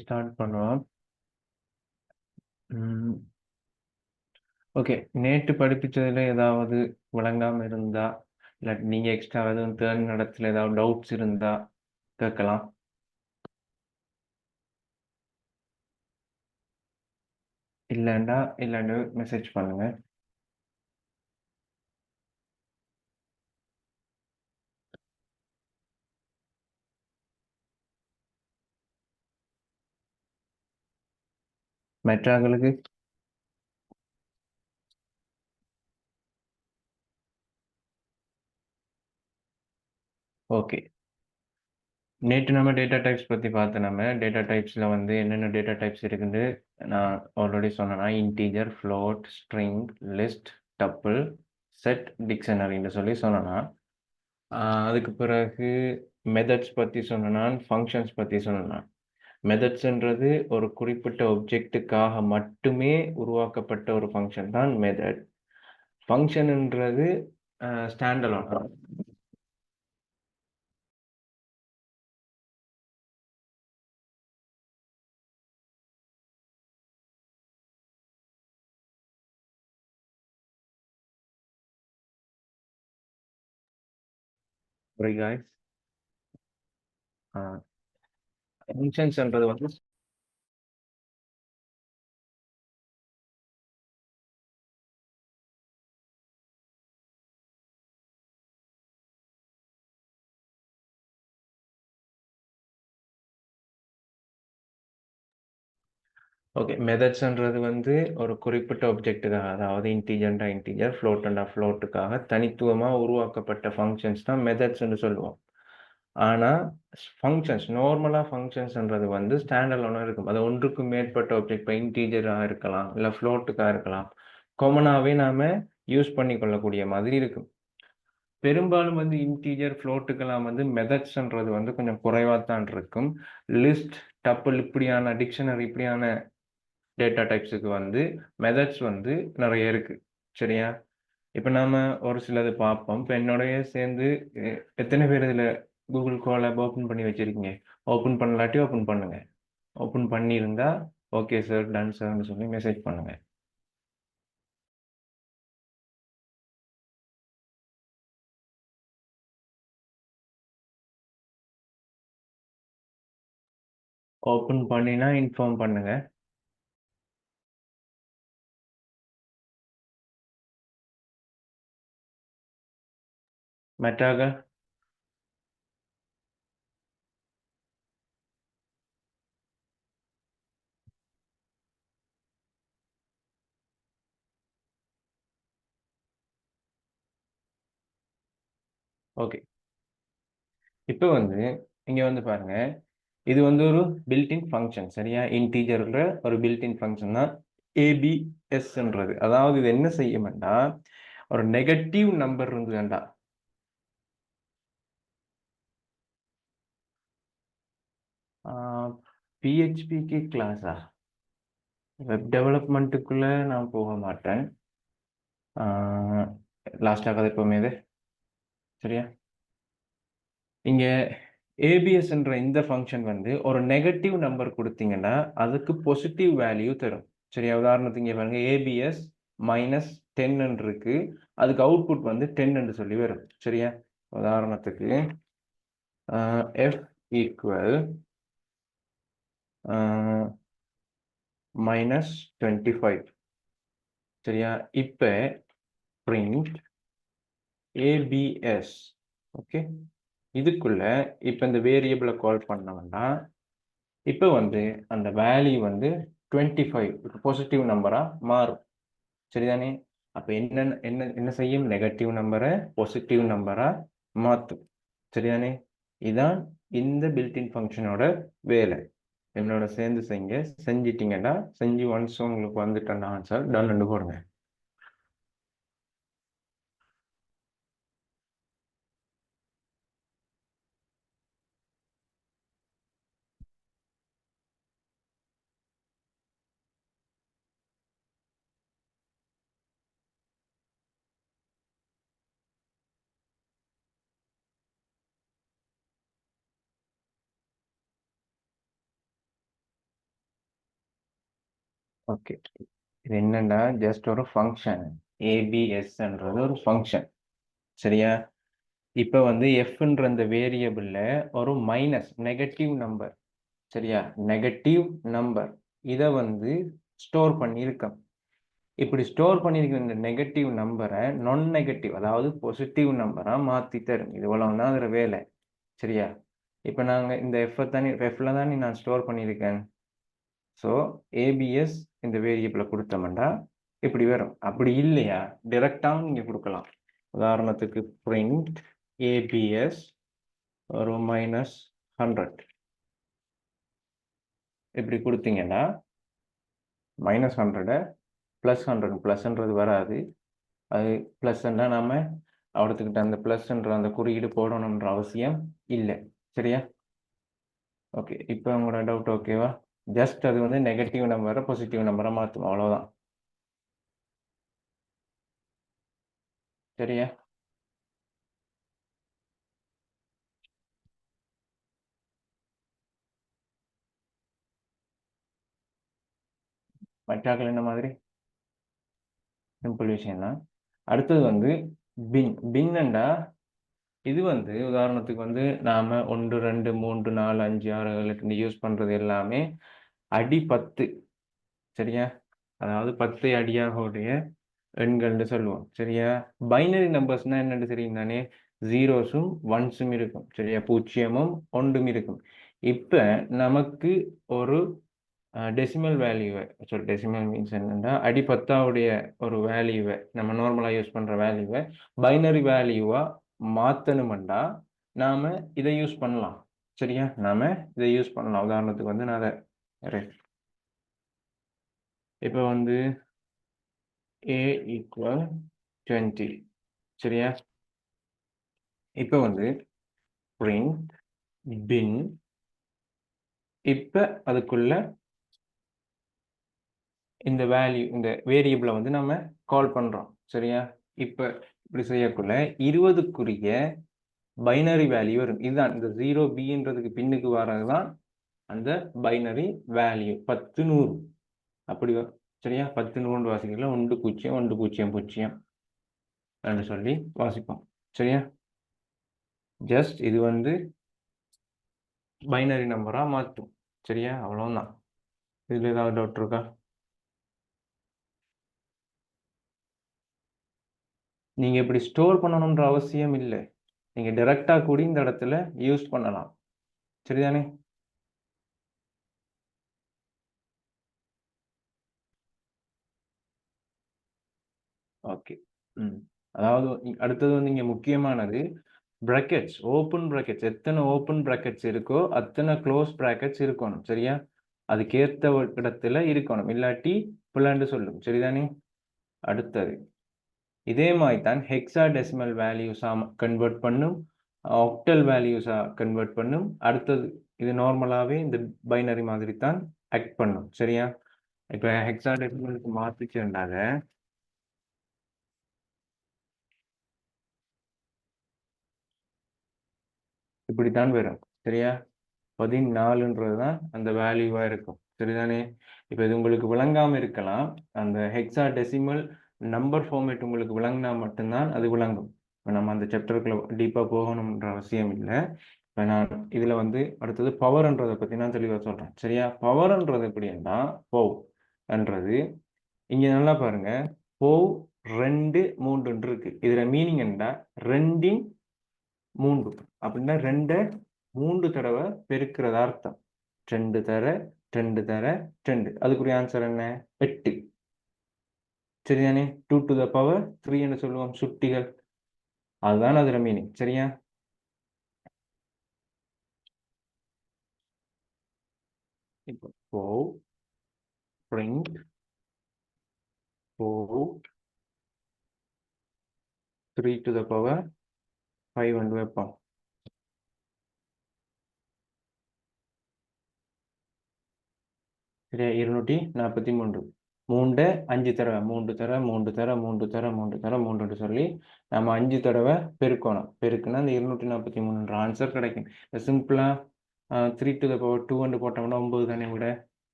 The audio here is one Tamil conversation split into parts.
ஸ்டார்ட் பண்ணுவோம். ஓகே, நேற்று படிப்பிச்சதுல ஏதாவது விளங்காம இருந்தா, இல்லாட்டி நீங்க எக்ஸ்ட்ரா எதுவும் தேர்ட் நடத்துல ஏதாவது டவுட்ஸ் இருந்தா கேட்கலாம். இல்லாண்டு மெசேஜ் பண்ணுங்க. மற்றவங்களுக்கு ஓகே. நேற்று நம்ம டேட்டா டைப்ஸ் பற்றி பார்த்து நம்ம டேட்டா டைப்ஸில் வந்து என்னென்ன டேட்டா டைப்ஸ் இருக்குன்னு நான் ஆல்ரெடி சொன்னேன்னா integer, float, string, list, tuple, set, டிக்ஷனரின்னு சொல்லி சொன்னேன்னா அதுக்கு பிறகு மெத்தட்ஸ் பற்றி சொன்னான், ஃபங்க்ஷன்ஸ் பற்றி சொன்னான். மெத்தட்ஸ்ன்றது ஒரு குறிப்பிட்ட ஒப்ஜெக்ட்டுக்காக மட்டுமே உருவாக்கப்பட்ட ஒரு ஃபங்க்ஷன் தான் மெத்தட். ஃபங்க்ஷன்ன்றது ஸ்டாண்டலோன். காய்ஸ், ஃபங்க்ஷன்ஸ்ன்றது வந்து ஓகே, மெத்தட்ஸ்ன்றது வந்து ஒரு குறிப்பிட்ட ஒப்ஜெக்ட்டுக்காக, அதாவது இன்டீஜர், ஃப்ளோட்டுக்காக தனித்துவமாக உருவாக்கப்பட்ட ஃபங்க்ஷன்ஸ் தான் மெத்தட்ஸ்ன்னு சொல்லுவோம். ஆனால் நார்மலாக ஃபங்க்ஷன்ஸ்ன்றது வந்து ஸ்டாண்டர்ட் இருக்கும். அது ஒன்றுக்கு மேற்பட்ட ஒப்ஜெக்ட், இப்போ இன்டீஜராக இருக்கலாம், இல்லை ஃப்ளோட்டுக்காக இருக்கலாம். காமனாகவே நாம் யூஸ் பண்ணிக்கொள்ளக்கூடிய மாதிரி இருக்கும். பெரும்பாலும் வந்து இன்டீஜர், ஃப்ளோட்டுக்கெல்லாம் வந்து மெத்தட்ஸ்ன்றது வந்து கொஞ்சம் குறைவாக தான் இருக்கும். லிஸ்ட், டப்பிள் இப்படியான டிக்ஷனரி இப்படியான டேட்டா டைப்ஸுக்கு வந்து மெத்தட்ஸ் வந்து நிறைய இருக்குது. சரியா? இப்போ நாம் ஒரு சிலது பார்ப்போம். இப்போ என்னோடய சேர்ந்து எத்தனை பேர் இதில் கூகுள் கோலாப் ஓப்பன் பண்ணி வச்சுருக்கீங்க? ஓப்பன் பண்ணலாட்டி ஓப்பன் பண்ணுங்கள். ஓப்பன் பண்ணியிருந்தா ஓகே சார், டன் சார்னு சொல்லி மெசேஜ் பண்ணுங்கள். ஓப்பன் பண்ணினா இன்ஃபார்ம் பண்ணுங்கள். மற்றாக ஓகே, இப்போ வந்து இங்கே வந்து பாருங்கள், இது வந்து ஒரு பில்டின் ஃபங்க்ஷன். சரியா? இன்டீஜர்ன்ற ஒரு பில்டின் ஃபங்க்ஷன் தான் ஏபிஎஸ்ன்றது. அதாவது இது என்ன செய்யும்னா, ஒரு நெகட்டிவ் நம்பர் இருந்ததுண்டா, பிஹெச்பிக்கு கிளாஸா, வெப் டெவலப்மெண்ட்டுக்குள்ளே நான் போக மாட்டேன். லாஸ்டாக கதை எப்போவுமே இது. சரியா? இங்கே ஏபிஎஸ்ன்ற இந்த ஃபங்க்ஷன் வந்து ஒரு நெகட்டிவ் நம்பர் கொடுத்தீங்கன்னா அதுக்கு பாசிட்டிவ் வேல்யூ தரும். சரியா? உதாரணத்துக்கு இங்கே பாருங்க, ஏபிஎஸ் -10 இருக்கு, அதுக்கு அவுட்புட் வந்து 10 சொல்லி வரும். சரியா? உதாரணத்துக்கு எஃப் ஈக்குவல் -25. சரியா? இப்போ பிரிண்ட் ஏபிஎஸ். ஓகே, இதுக்குள்ள இப்போ இந்த வேரியபிளை கால் பண்ணோம்னா இப்போ வந்து அந்த வேல்யூ வந்து 25 பாசிட்டிவ் நம்பராக மாறும். சரிதானே? அப்போ என்ன என்ன என்ன செய்யும்? நெகட்டிவ் நம்பரை பாசிட்டிவ் நம்பராக மாற்றும். சரிதானே? இதான் இந்த பில்டின் ஃபங்க்ஷனோட வேலை. என்னோட சேர்ந்து செஞ்சிட்டிங்கன்னா செஞ்சு ஒன்ஸ் உங்களுக்கு வந்துட்டேன் ஆன்சர் டன் போடுங்க. ஓகே, இது என்னன்னா ஜஸ்ட் ஒரு ஃபங்க்ஷன். ஏபிஎஸ்ன்றது ஒரு ஃபங்க்ஷன், சரியா? இப்போ வந்து எஃப்ன்ற அந்த வேரியபிளில் ஒரு மைனஸ் நெகட்டிவ் நம்பர், சரியா? நெகட்டிவ் நம்பர் இதை வந்து ஸ்டோர் பண்ணியிருக்கோம். இப்படி ஸ்டோர் பண்ணியிருக்கிற இந்த நெகட்டிவ் நம்பரை நான் நெகட்டிவ், அதாவது பாசிட்டிவ் நம்பராக மாற்றி தரும். இது இவ்வளவு தான் அதில் வேலை, சரியா? இப்போ நாங்கள் இந்த எஃப்ல தானே நான் ஸ்டோர் பண்ணியிருக்கேன். ஸோ ஏபிஎஸ் இந்த வேரியபிளை கொடுத்தோம்னா இப்படி வரும். அப்படி இல்லையா டிரெக்டாகவும் நீங்கள் கொடுக்கலாம். உதாரணத்துக்கு பிரிண்ட் ஏபிஎஸ் ஒரு -100 இப்படி கொடுத்தீங்கன்னா -100 +100 ப்ளஸ்ன்றது வராது. அது ப்ளஸ்ன்னா நம்ம அவடத்துக்கிட்ட அந்த ப்ளஸ்ன்ற அந்த குறியீடு போடணுன்ற அவசியம் இல்லை, சரியா? ஓகே, இப்போ உங்களோட டவுட் ஓகேவா? ஜஸ்ட் அது வந்து நெகட்டிவ் நம்பரை பாசிட்டிவ் நம்பரை மாற்றும், அவ்வளோதான், சரியா? மற்றாக்கள் என்ன மாதிரி சிம்பிள் விஷயம் தான். அடுத்தது வந்து பின்னண்டா இது வந்து உதாரணத்துக்கு வந்து நாம 1 2 3 4 5 6 7 8 யூஸ் பண்றது எல்லாமே அடி 10, சரியா? அதாவது 10 அடியாக உடைய எண்கள்னு சொல்லுவோம், சரியா? பைனரி நம்பர்ஸ்னா என்னன்னு தெரியும் தானே? ஜீரோஸும் ஒன்ஸும் இருக்கும், சரியா? பூஜ்ஜியமும் ஒன்றும் இருக்கும். இப்ப நமக்கு ஒரு டெசிமல் வேல்யூவை, டெசிமல் மீன்ஸ் என்னன்னா அடி 10 ஒரு வேல்யூவை, நம்ம நார்மலாக யூஸ் பண்ணுற வேல்யூவை பைனரி வேல்யூவாக மாற்றணுமெண்டா நாம் இதை யூஸ் பண்ணலாம், சரியா? நாம் இதை யூஸ் பண்ணலாம். உதாரணத்துக்கு வந்து நான் அதை இப்போ வந்து a = 20, சரியா? இப்போ வந்து print bin, இப்போ அதுக்குள்ள இந்த வேல்யூ, இந்த வேரியபிளை வந்து நம்ம கால் பண்ணுறோம், சரியா? இப்போ இப்படி செய்யக்குள்ள 20க்குரிய பைனரி வேல்யூ வரும். இதுதான் இந்த 0b பின்னுக்கு வர்றது தான் அந்த பைனரி வேல்யூ 10 100 அப்படி வரும், சரியா? 10 100 வாசிக்கல 1 0 1 0 0 என்று சொல்லி வாசிப்போம், சரியா? ஜஸ்ட் இது வந்து பைனரி நம்பராக மாற்றும், சரியா? அவ்வளோதான். இதில் ஏதாவது டவுட் இருக்கா? நீங்கள் இப்படி ஸ்டோர் பண்ணணுன்ற அவசியம் இல்லை. நீங்கள் டைரெக்டாக கூட இந்த இடத்துல யூஸ் பண்ணலாம், சரிதானே? ஓகே. அதாவது அடுத்தது வந்து இங்கே முக்கியமானது ப்ராக்கெட்ஸ், ஓப்பன் ப்ராக்கெட்ஸ். எத்தனை ஓப்பன் ப்ராக்கெட்ஸ் இருக்கோ அத்தனை க்ளோஸ் ப்ராக்கெட்ஸ் இருக்கணும், சரியா? அதுக்கேற்ற இடத்துல இருக்கணும், இல்லாட்டி பிள்ளாண்டு சொல்லும், சரிதானே? அடுத்தது இதே மாதிரி தான் ஹெக்ஸாடெசிமல் வேல்யூஸாக கன்வெர்ட் பண்ணும், ஆக்டல் வேல்யூஸாக கன்வெர்ட் பண்ணும். அடுத்தது இது நார்மலாகவே இந்த பைனரி மாதிரி தான் ஆக்ட் பண்ணும், சரியா? இப்போ ஹெக்ஸாடெசிமலுக்கு மாற்றிச்சுண்டாக இப்படித்தான் வரும், சரியா? 14ன்றது தான் அந்த வேல்யூவாக இருக்கும், சரிதானே? இப்போ இது உங்களுக்கு விளங்காமல் இருக்கலாம். அந்த ஹெக்ஸாடெசிமல் நம்பர் ஃபார்மேட் உங்களுக்கு விளங்கினா மட்டும்தான் அது விளங்கும். இப்போ நம்ம அந்த சாப்டருக்குள்ள டீப்பாக போகணுன்ற அவசியம் இல்லை. இப்போ நான் இதில் வந்து அடுத்தது பவர்ன்றதை பற்றி நான் தெளிவாக சொல்கிறேன், சரியா? பவர்ன்றது எப்படின்னா என்றது இங்கே நல்லா பாருங்க, போவ் 2 3 இருக்கு. இதில் மீனிங் என்ன? 2 3 அப்படின்னா 2 3 தடவை பெருக்கிறதா அர்த்தம். 2 தர 2 தர 2, அதுக்குரிய ஆன்சர் என்ன? 8, சரிதானே? 2 to the power 3 என்று சொல்லுவோம், சுட்டிகள். அதுதான் அதுல மீனிங், சரியா? இப்போ print 3 to the power 5 என்று வைப்போம். சரியா? 243 3 5 தடவை 3 தடவை 3 தடவை 3 தடவை 3 தடவை 3 சொல்லி நம்ம 5 தடவை பெருக்கணும். பெருக்குன்னா அந்த 243 ஆன்சர் கிடைக்கும். சிம்பிளா 3 to the power 2 போட்டோம்னா 9 தானே விட,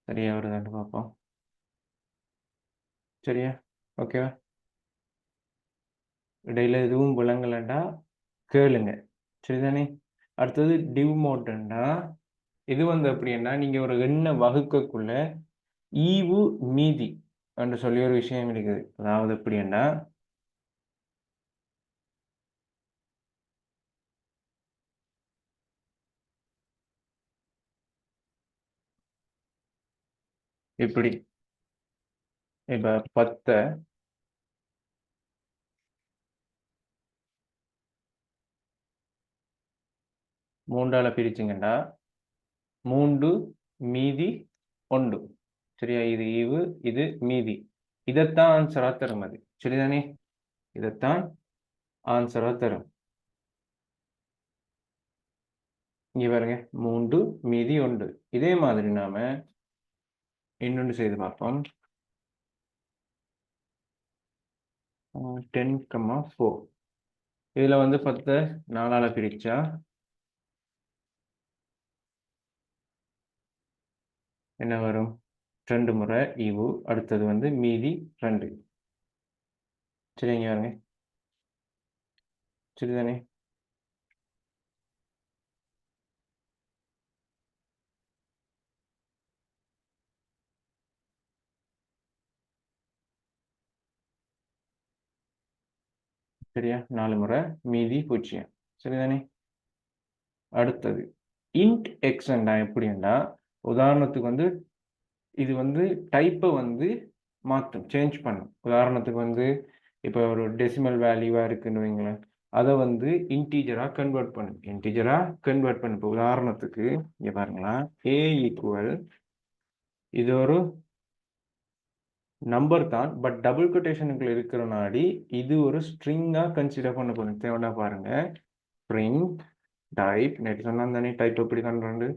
சரியா வருதான்னு பார்ப்போம். சரியா? ஓகேவா? இடையில எதுவும் விளங்கலண்டா கேளுங்க. சரிதானே? அடுத்தது டிவ் மோட்ண்டா இது வந்து எப்படின்னா நீங்க ஒரு எண்ணை வகுக்கக்குள்ள ஈவு மீதி என்று சொல்லி ஒரு விஷயம் இருக்குது. அதாவது எப்படின்னா இப்படி இப்ப 10 3ஆல பிரிச்சுங்கண்டா 3 மீதி 1. சரியா? இது ஈவு, இது மீதி. இதைத்தான் ஆன்சரா தரும் அது. சரிதானே? இதைத்தான் ஆன்சரா தரும். இங்க பாருங்க 3 மீதி 1. இதே மாதிரி நாம இன்னொன்று செய்து பார்ப்போம். 10,4 இதுல வந்து 10 4ஆல பிரிச்சா என்ன வரும்? 2 முறை ஈவு. அடுத்தது வந்து மீதி 2. சரிங்க பாருங்க. சரிதானே? சரியா? 4 முறை மீதி 0. சரிதானே? அடுத்தது இன்ட் எக்ஸ்ண்டா எப்படின்னா உதாரணத்துக்கு வந்து இது வந்து டைப்பை வந்து மாற்றும், சேஞ்ச் பண்ணும். உதாரணத்துக்கு வந்து இப்போ ஒரு டெசிமல் வேல்யூவா இருக்குன்னு வைங்களேன், அதை வந்து இன்டீஜரா கன்வெர்ட் பண்ணும். இன்டீஜரா கன்வெர்ட் பண்ணும். இப்போ உதாரணத்துக்கு இங்க பாருங்களா, ஏ ஈக்குவல் இது ஒரு நம்பர் தான், பட் டபுள் கொட்டேஷனுக்குள்ள இருக்கிறனாடி இது ஒரு ஸ்ட்ரிங்கா கன்சிடர் பண்ண போறோம். தேவைன்னா பாருங்க, பிரிண்ட் டைப் நேற்று சொன்னா தானே டைப் எப்படி பண்றது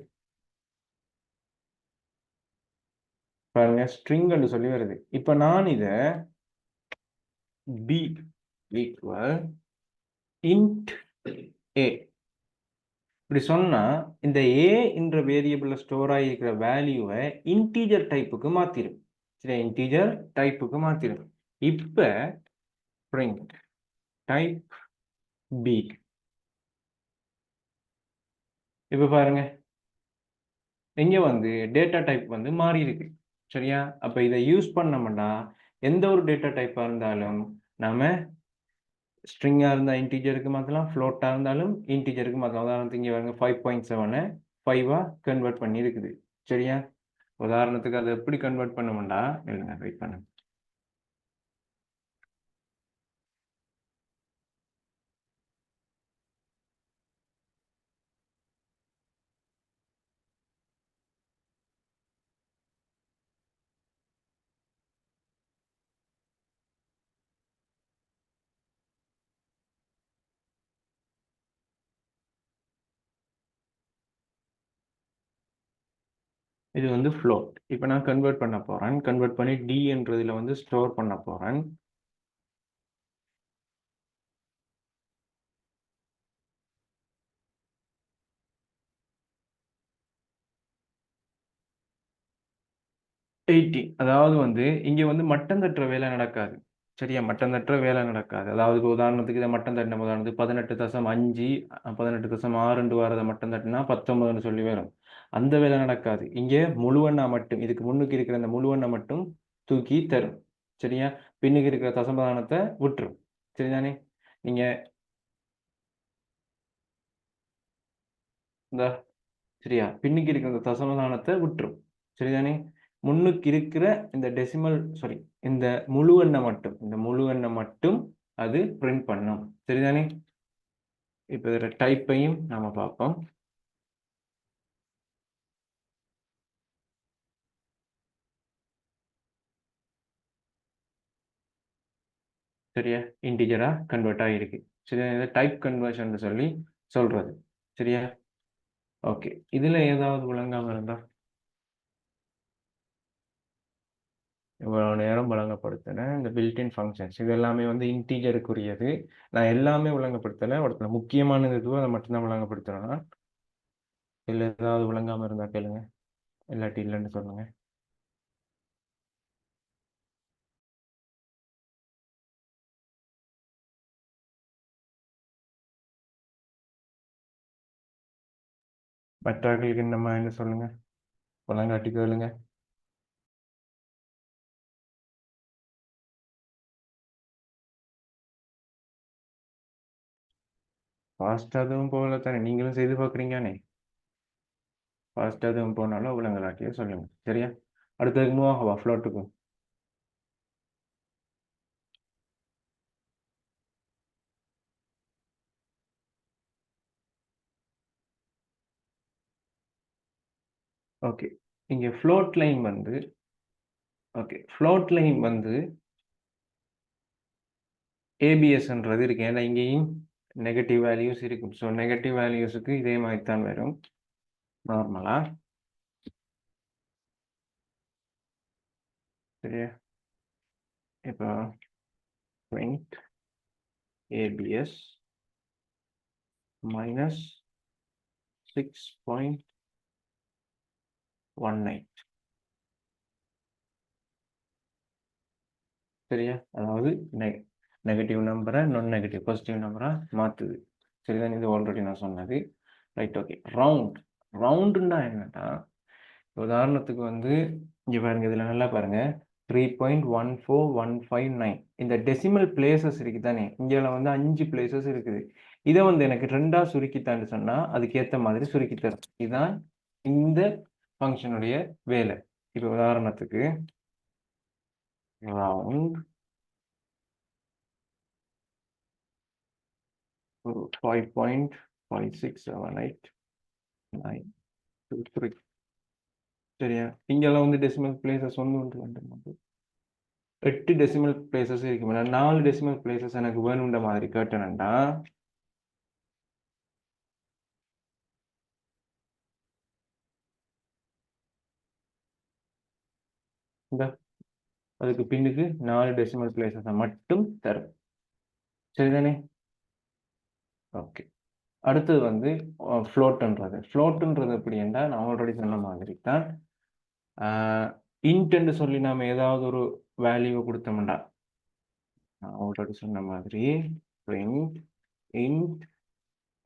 பாருங்க, ஸ்ட்ரிங்னு சொல்லி வருது. இப்ப நான் இத b ஈக்குவல் இன்ட் a இப்படி சொன்னா இந்த a என்ற வேரியபிள்ல ஸ்டோர் ஆகியிருக்கிற வேல்யூவை இன்டீஜர் டைப்புக்கு மாத்திரும். சரி, இன்டீஜர் டைப்புக்கு மாத்திரும். இப்ப பிரிண்ட் டைப் b இப்ப பாருங்க, இங்க வந்து டேட்டா டைப் வந்து மாறி இருக்கு. சரியா? அப்ப இதை யூஸ் பண்ணோம்னா எந்த ஒரு டேட்டா டைப்பா இருந்தாலும் நாம ஸ்ட்ரிங்கா இருந்தா இன்டீஜருக்கு மாத்தலாம், ஃப்ளோட்டா இருந்தாலும் இன்டீஜருக்கு மாத்தலாம். உதாரணத்துக்கு இங்க பாருங்க 5.7 5ஆ கன்வெர்ட் பண்ணி இருக்குது. சரியா? உதாரணத்துக்கு அதை எப்படி கன்வெர்ட் பண்ணும்டா, இல்லைங்க வெயிட் பண்ணுங்க. இது வந்து ஃப்ளோட். இப்போ நான் கன்வெர்ட் பண்ண போறேன். கன்வெர்ட் பண்ணி டி என்றதுல வந்து ஸ்டோர் பண்ண போறேன். அதாவது வந்து இங்க வந்து மட்டம் தட்டுற வேலை நடக்காது. சரியா? மட்டம் தட்டுற வேலை நடக்காது. அதாவது இப்போ உதாரணத்துக்கு இதை மட்டம் தட்டின உதாரணத்துக்கு 18.5 18.6 வரதை மட்டம் தட்டினா 19ன்னு சொல்லி வரும். அந்த வேலை நடக்காது. இங்க முழுவெண்ணா மட்டும் இதுக்கு முன்னுக்கு இருக்கிற அந்த முழுவெண்ணை மட்டும் தூக்கி தரும். சரியா? பின்னுக்கு இருக்கிற தசமதானத்தை விட்டுரும். சரிதானே? நீங்க இந்த சரியா பின்னுக்கு இருக்கிற இந்த தசமதானத்தை விட்டுரும். சரிதானே? முன்னுக்கு இருக்கிற இந்த டெசிமல் சாரி இந்த முழு எண்ணை மட்டும் இந்த முழு எண்ணை மட்டும் அது பிரிண்ட் பண்ணும். சரிதானே? இப்போ இதோட டைப்பையும் நாம பார்ப்போம். சரியா? இன்டிஜரா கன்வெர்ட் ஆகிருக்கு. சரியா? இதை டைப் கன்வர்ஷன் சொல்லி சொல்றது. சரியா? ஓகே, இதுல ஏதாவது விளங்காம இருந்தா இவ்வளவு நேரம் விளங்கப்படுத்தின இந்த பில்டின் ஃபங்க்ஷன்ஸ் இது எல்லாமே வந்து இன்டீஜருக்குரியது. நான் எல்லாமே விளங்கப்படுத்தலை, ஒருத்தர் முக்கியமானது எதுவோ அதை மட்டும்தான் விளங்கப்படுத்துறேன்னா. இல்லை ஏதாவது விளங்காம இருந்தா கேளுங்க, இல்லாட்டி இல்லைன்னு சொல்லுங்க. மற்றவர்களுக்கு என்னம்மா என்ன சொல்லுங்க, பழங்காட்டி கேளுங்க. ஃபாஸ்ட்டாக எதுவும் போகல தானே, நீங்களும் செய்து பார்க்குறீங்கண்ணே. ஃபாஸ்ட்டாக எதுவும் போனாலும் விலங்கலாட்டியே சொல்லுங்க, சரியா? அடுத்ததுக்கு மூவ் ஆகவா ஃப்ளோட்டுக்கு. ஓகே, இங்கே ஃப்ளோட் லைன் வந்து ஏபிஎஸ்ன்றது இருக்கு. ஏன்னா இங்கேயும் நெகட்டிவ் வேல்யூஸ் இருக்கும். ஸோ நெகட்டிவ் வேல்யூஸுக்கு இதே மாதிரி தான் வரும் நார்மலாக, சரியா? இப்போ print ABS minus 6.18, சரியா? அதாவது நெகட்டிவ் நம்பரை நான் நெகட்டிவ் பாசிட்டிவ் நம்பராக மாற்றுது, சரிதான்? இது ஆல்ரெடி நான் சொன்னது, ரைட்? ஓகே, ரவுண்டுன்னா என்னன்னா, உதாரணத்துக்கு வந்து இங்கே பாருங்க, இதில் நல்லா பாருங்க, 3.14159 இந்த டெசிமல் பிளேசஸ் இருக்கு தானே, இங்கே வந்து 5 பிளேசஸ் இருக்குது. இதை வந்து எனக்கு 2ஆ சுருக்கித்தான்னு சொன்னால் அதுக்கேற்ற மாதிரி சுருக்கி தரும். இதுதான் இந்த ஃபங்க்ஷனுடைய வேலை. இப்போ உதாரணத்துக்கு ரவுண்ட் 5.5678.923, சரியா? இங்கெல்லாம் வந்து டெசிமல் பிளேசஸ் வந்து 8 டெசிமல் பிளேசஸ் இருக்கு. 4 டெசிமல் பிளேசஸ் எனக்கு வேணுன்ற மாதிரி கேட்டேன்டா, இந்த அதுக்கு பின்னுக்கு 4 டெசிமல் பிளேசஸை மட்டும் தரும், சரிதானே? ஓகே, அடுத்தது வந்து ஃப்ளோட்டுன்றது எப்படி என்றால், நான் ஆல்ரெடி சொன்ன மாதிரி தான், இன்ட்ன்னு சொல்லி நாம் ஏதாவது ஒரு வேல்யூவை கொடுத்தோம்டா, நான் ஆல்ரெடி சொன்ன மாதிரி print int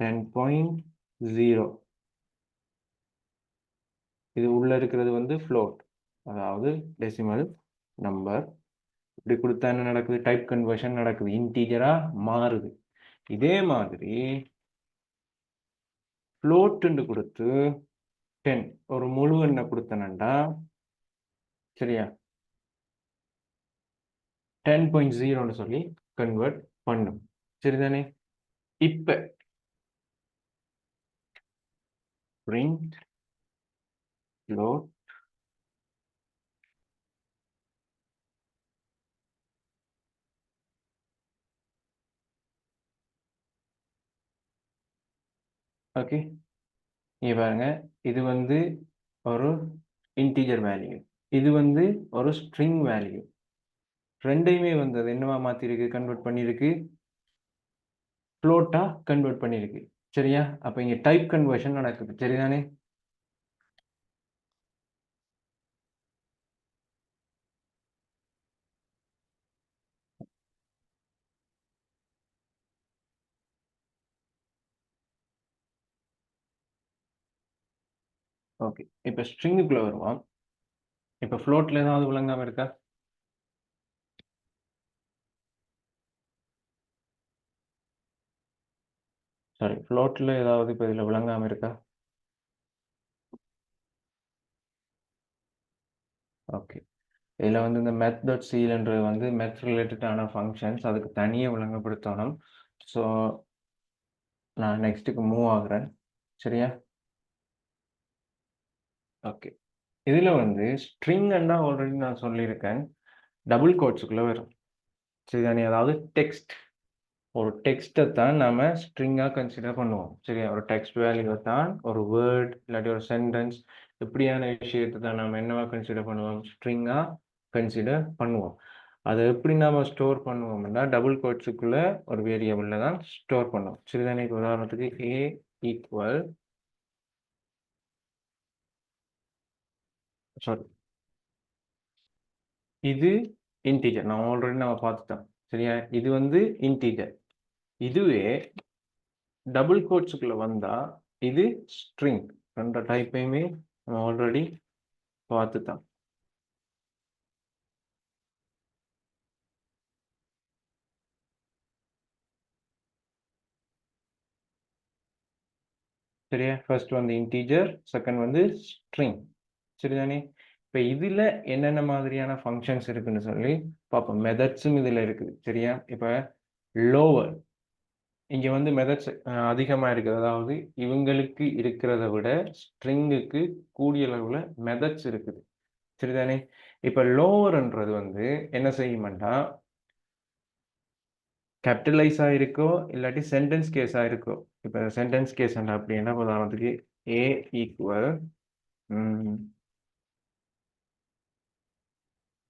10.0, இது உள்ள இருக்கிறது வந்து ஃப்ளோட், அதாவது டெசிமல் நம்பர். இப்படி கொடுத்தா என்ன நடக்குது? டைப் கன்வர்ஷன் நடக்குது, இன்டீஜரா மாறுது. இதே மாதிரி ஃப்ளோட்டுன்னு கொடுத்து 10 ஒரு முழு எண்ணை கொடுத்தனண்டா, சரியா, 10.0ன்னு சொல்லி கன்வெர்ட் பண்ணும், சரிதானே? இப்ப print float ஓகே, இங்க பாருங்க, இது வந்து ஒரு இன்டீஜர் வேல்யூ, இது வந்து ஒரு ஸ்ட்ரிங் வேல்யூ. ரெண்டையுமே வந்து அது என்னவா மாத்திருக்கு? கன்வெர்ட் பண்ணிருக்கு, ஃப்ளோட்டா கன்வெர்ட் பண்ணிருக்கு, சரியா? அப்ப இங்க டைப் கன்வர்ஷன் நடக்குது, சரிதானே? ஓகே, இப்ப ஸ்ட்ரிங்குக்குள்ள வருவோம். இப்ப ஃப்ளோட்ல ஏதாவது விளங்காம இருக்கா? சாரி, ஃப்ளோட்ல ஏதாவது இப்ப இதுல விளங்காம இருக்கா? ஓகே, இதில் வந்து இந்த மெத்.cன்றது வந்து மெத் ரிலேட்டடான ஃபங்க்ஷன்ஸ், அதுக்கு தனியாக விளங்கப்படுத்தணும். ஸோ நான் நெக்ஸ்ட்டுக்கு மூவ் ஆகுறேன், சரியா? ஓகே, இதில் வந்து ஸ்ட்ரிங்ன்னா ஆல்ரெடி நான் சொல்லியிருக்கேன், டபுள் கோட்ஸுக்குள்ளே வரும், சரிதானே? அதாவது டெக்ஸ்ட், ஒரு டெக்ஸ்ட்டை தான் நம்ம ஸ்ட்ரிங்காக கன்சிடர் பண்ணுவோம், சரியா? ஒரு டெக்ஸ்ட் வேல்யூவை தான் ஒரு வேர்ட் இல்லாட்டி ஒரு சென்டென்ஸ் இப்படியான விஷயத்தை தான் நம்ம என்னவா கன்சிடர் பண்ணுவோம்? ஸ்ட்ரிங்காக கன்சிடர் பண்ணுவோம். அதை எப்படி நாம் ஸ்டோர் பண்ணுவோம்னா, டபுள் கோட்ஸுக்குள்ள ஒரு வேரியபிளில் தான் ஸ்டோர் பண்ணுவோம், சரிதானே? உதாரணத்துக்கு a ஈக்குவல், சாரி, இது இன்டீஜர், நான் ஆல்ரெடி நம்ம பார்த்துட்டோம், சரியா? இது வந்து இன்டீஜர். இதுவே டபுள் கோட்ஸுக்குள்ள வந்தா இது ஸ்ட்ரிங், ரெண்டு டைப்பையுமே நம்ம ஆல்ரெடி பார்த்துட்டோம். சரியா? ஃபர்ஸ்ட் வந்து இன்டீஜர், செகண்ட் வந்து ஸ்ட்ரிங். சரிதானே? இப்ப இதுல என்னென்ன மாதிரியான ஃபங்ஷன்ஸ் இருக்குன்னு சொல்லி பார்ப்போம். மெத்தட்ஸும் இதுல இருக்குது. சரியா? இப்ப லோவர் இங்க வந்து மெத்தட்ஸ் அதிகமா இருக்குது. அதாவது இவங்களுக்கு இருக்கிறத விட ஸ்ட்ரிங்குக்கு கூடிய அளவுல மெத்தட்ஸ் இருக்குது. சரிதானே? இப்ப லோவர்ன்றது வந்து என்ன செய்யும்னா கேபிட்டலைஸ் ஆயிருக்கோ இல்லாட்டி சென்டென்ஸ் கேஸ் ஆயிருக்கோ. இப்ப சென்டென்ஸ் கேஸ் அப்படின்னா உதாரணத்துக்கு ஏ ஈக்குவல்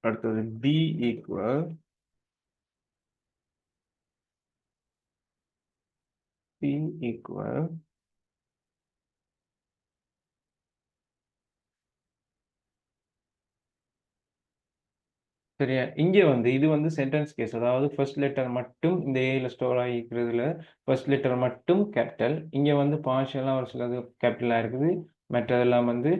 அடுத்தது பி ஈக்குவல் பி ஈக்குவல் சரியா? இங்க வந்து இது வந்து சென்டென்ஸ் கேஸ். அதாவது ஃபர்ஸ்ட் லெட்டர் மட்டும் இந்த ஏல ஸ்டோர் ஆகிக்கிறதுல ஃபர்ஸ்ட் லெட்டர் மட்டும் கேபிட்டல். இங்க வந்து பார்ஷியலா ஒரு சிலது கேபிட்டலா இருக்குது. மற்றதெல்லாம் வந்து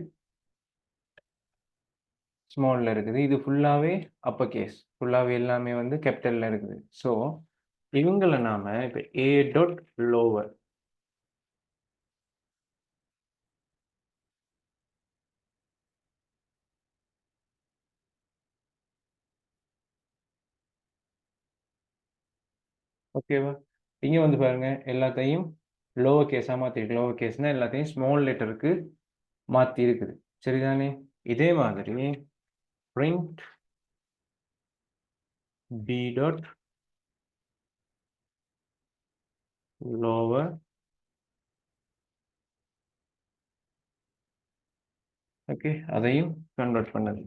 ஸ்மால்ல இருக்குது. இது ஃபுல்லாவே அப்பர் கேஸ். ஃபுல்லாவே எல்லாமே வந்து கேபிட்டல்ல இருக்குது. ஸோ இவங்கள நாம இப்ப ஏ டாட் லோவர் ஓகேவா? இங்க வந்து பாருங்க எல்லாத்தையும் லோவர் கேஸா மாத்திருக்கு. லோவர் கேஸ்னா எல்லாத்தையும் ஸ்மால் லெட்டருக்கு மாத்தி இருக்குது. சரிதானே? இதே மாதிரி print b dot lower okay அதையும் கன்வெர்ட் பண்ணது.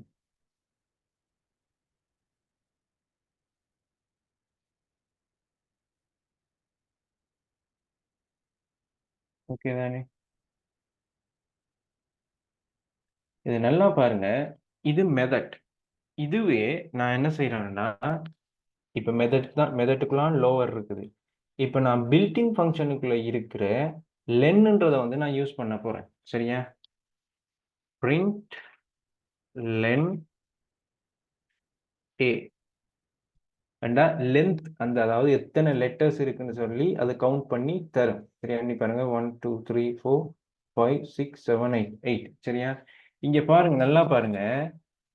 ஓகே தானே? இது நல்லா பாருங்க. இது மெத்தட். இதுவே நான் என்ன செய்யறேன்னா இப்ப மெத்தட் தான் மெத்தட்டுக்குலாம் லோவர் இருக்குது. இப்ப நான் பில்டிங் ஃபங்க்ஷனுக்குள்ள இருக்கிற லென்ன்றதை வந்து நான் யூஸ் பண்ண போறேன். சரியா? print len a அண்டா லென்த் அந்த அதாவது எத்தனை லெட்டர்ஸ் இருக்குன்னு சொல்லி அதை கவுண்ட் பண்ணி தரும். சரியா? நீ பாருங்க 1 2 3 4 5 6 7 8 8. சரியா? இங்க பாருங்க நல்லா பாருங்க.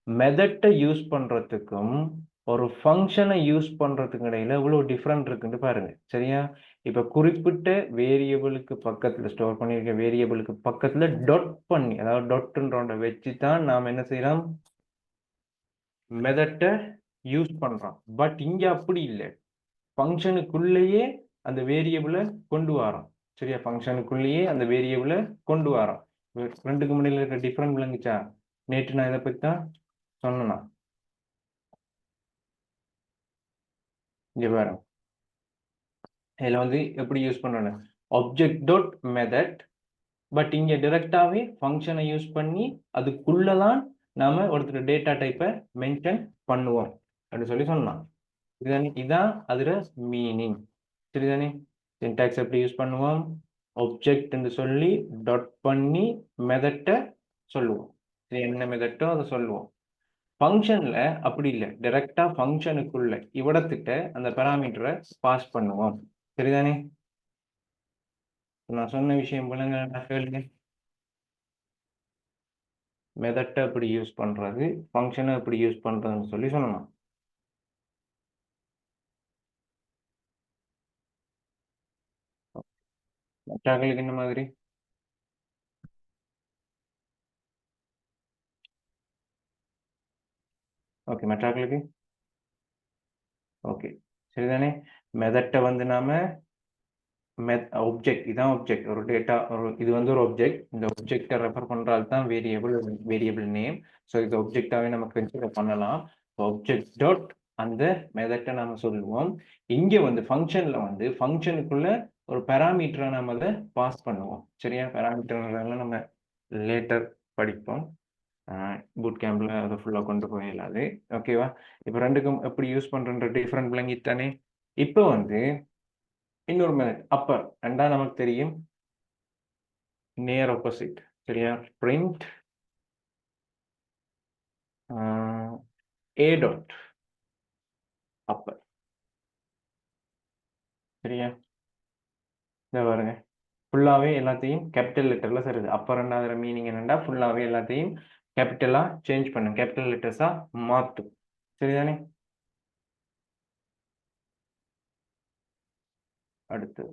மெத்தட்டை யூஸ் பண்றதுக்கும் ஒரு ஃபங்க்ஷனை யூஸ் பண்றதுக்கு இடையில எவ்வளவு டிஃபரெண்ட் இருக்குன்னு பாருங்க. சரியா? இப்ப குறிப்பிட்ட வேரியபிளுக்கு பக்கத்துல ஸ்டோர் பண்ணியிருக்க வேரியபிளுக்கு பக்கத்துல டொட் பண்ணி அதாவது டொட்ன்றோட வச்சு தான் நாம் என்ன செய்யலாம் மெத்தட்டை யூஸ் பண்றோம். பட் இங்க அப்படி இல்லை. ஃபங்க்ஷனுக்குள்ளேயே அந்த வேரியபிளை கொண்டு வரோம். சரியா? ஃபங்க்ஷனுக்குள்ளேயே அந்த வேரியபிளை கொண்டு வரோம். ரெண்டுக்கு முன்னாடி இருக்க டிஃபரெண்ட் விளங்குச்சா? நேற்று நான் இதை பத்தி தான் சொன்னேன்னா இங்க பாருங்க. இதுல வந்து எப்படி யூஸ் பண்றேன்னு ஆப்ஜெக்ட் டாட் மெத்தட் பட் இங்க டைரக்டாவே ஃபங்க்ஷனை யூஸ் பண்ணி அதுக்குள்ளதான் நாம ஒருத்தர் டேட்டா டைப்பை மென்ஷன் பண்ணுவோம் அப்படின்னு சொல்லி சொல்லலாம். இதான் அதுல மீனிங். சரிதானே? சின்டாக்ஸ் எப்படி யூஸ் பண்ணுவோம்? ஆப்ஜெக்ட் என்று சொல்லி டாட் பண்ணி மெத்தட்டை சொல்லுவோம். இது என்ன மெத்தட்டோ அதை சொல்லுவோம். ஃபங்க்ஷன்ல அப்படி இல்லை. டைரக்டா ஃபங்க்ஷனுக்குள்ள இவ்விடத்திட்ட அந்த பாராமீட்டரை பாஸ் பண்ணுவோம். சரிதானே? நான் சொன்ன விஷயம் போல கேளுங்க. மெத்தட்டை எப்படி யூஸ் பண்றது, ஃபங்க்ஷனை எப்படி யூஸ் பண்றதுன்னு சொல்லி சொல்லலாம். மற்றவர்களுக்கு என்ன மாதிரி? ஓகே மற்றவர்களுக்கு ஓகே சரிதானே? மெத்தட்டை வந்து நாம ஆப்ஜெக்ட் இதான் ஆப்ஜெக்ட் ஒரு டேட்டா இது வந்து ஒரு ஆப்ஜெக்ட். இந்த ஆப்ஜெக்டை ரெஃபர் பண்றது தான் வேரியபிள் நேம். ஸோ இது ஆப்ஜெக்டாவே நம்ம கன்சிடர் பண்ணலாம். ஆப்ஜெக்ட் டாட் அந்த மெத்தட்டை நாம சொல்லுவோம். இங்க வந்து ஃபங்க்ஷன்ல வந்து ஃபங்க்ஷனுக்குள்ள ஒரு பேராமீட்டரை நம்ம அதை பாஸ் பண்ணுவோம். சரியா? பேராமீட்டர் நம்ம லேட்டர் படிப்போம். பூட் கேம்ப்ல அதை ஃபுல்லா கொண்டு போயிடலாது. ஓகேவா? இப்போ ரெண்டுக்கும் எப்படி யூஸ் பண்றன்ற டிஃப்ரெண்ட் விளங்கித்தானே? இப்போ வந்து இன்னொரு மெத்தட் அப்பர் ரெண்டா நமக்கு தெரியும் நேர் ஆப்போசிட். சரியா? print a dot upper. சரியா? இத பாருங்க. ஃபுல்லாவே எல்லாத்தையும் கேபிட்டல் லெட்டர்ல தருது. அப்பர்ன்றதுல மீனிங் என்னன்னா ஃபுல்லாவே எல்லாத்தையும் கேபிட்டலா சேஞ்ச் பண்ணும். கேபிட்டல் லெட்டர்ஸா மாத்தும். சரிதானே? அடுத்தது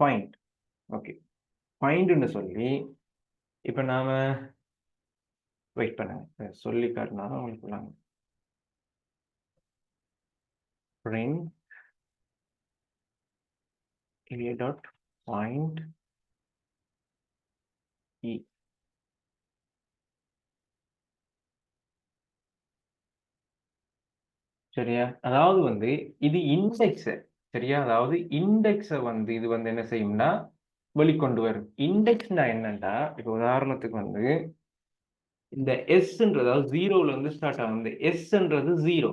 ஃபைண்ட். ஓகே. ஃபைண்ட்ன்னு சொல்லி இப்ப நாம வெயிட் பண்ணுங்க. சொல்லி காட்டினா தான் உங்களுக்கு புரியும். print a dot find e. சரியா? அதாவது வந்து இது இண்டெக்ஸ். சரியா? அதாவது இண்டெக்ஸ வந்து இது வந்து என்ன செய்யும்னா வெளிக்கொண்டு வரும். இண்டெக்ஸ்னா என்னன்னா இப்ப உதாரணத்துக்கு வந்து இந்த எஸ்ன்றது அதாவது 0ல இருந்து ஸ்டார்ட் ஆகும். இந்த எஸ்ன்றது 0.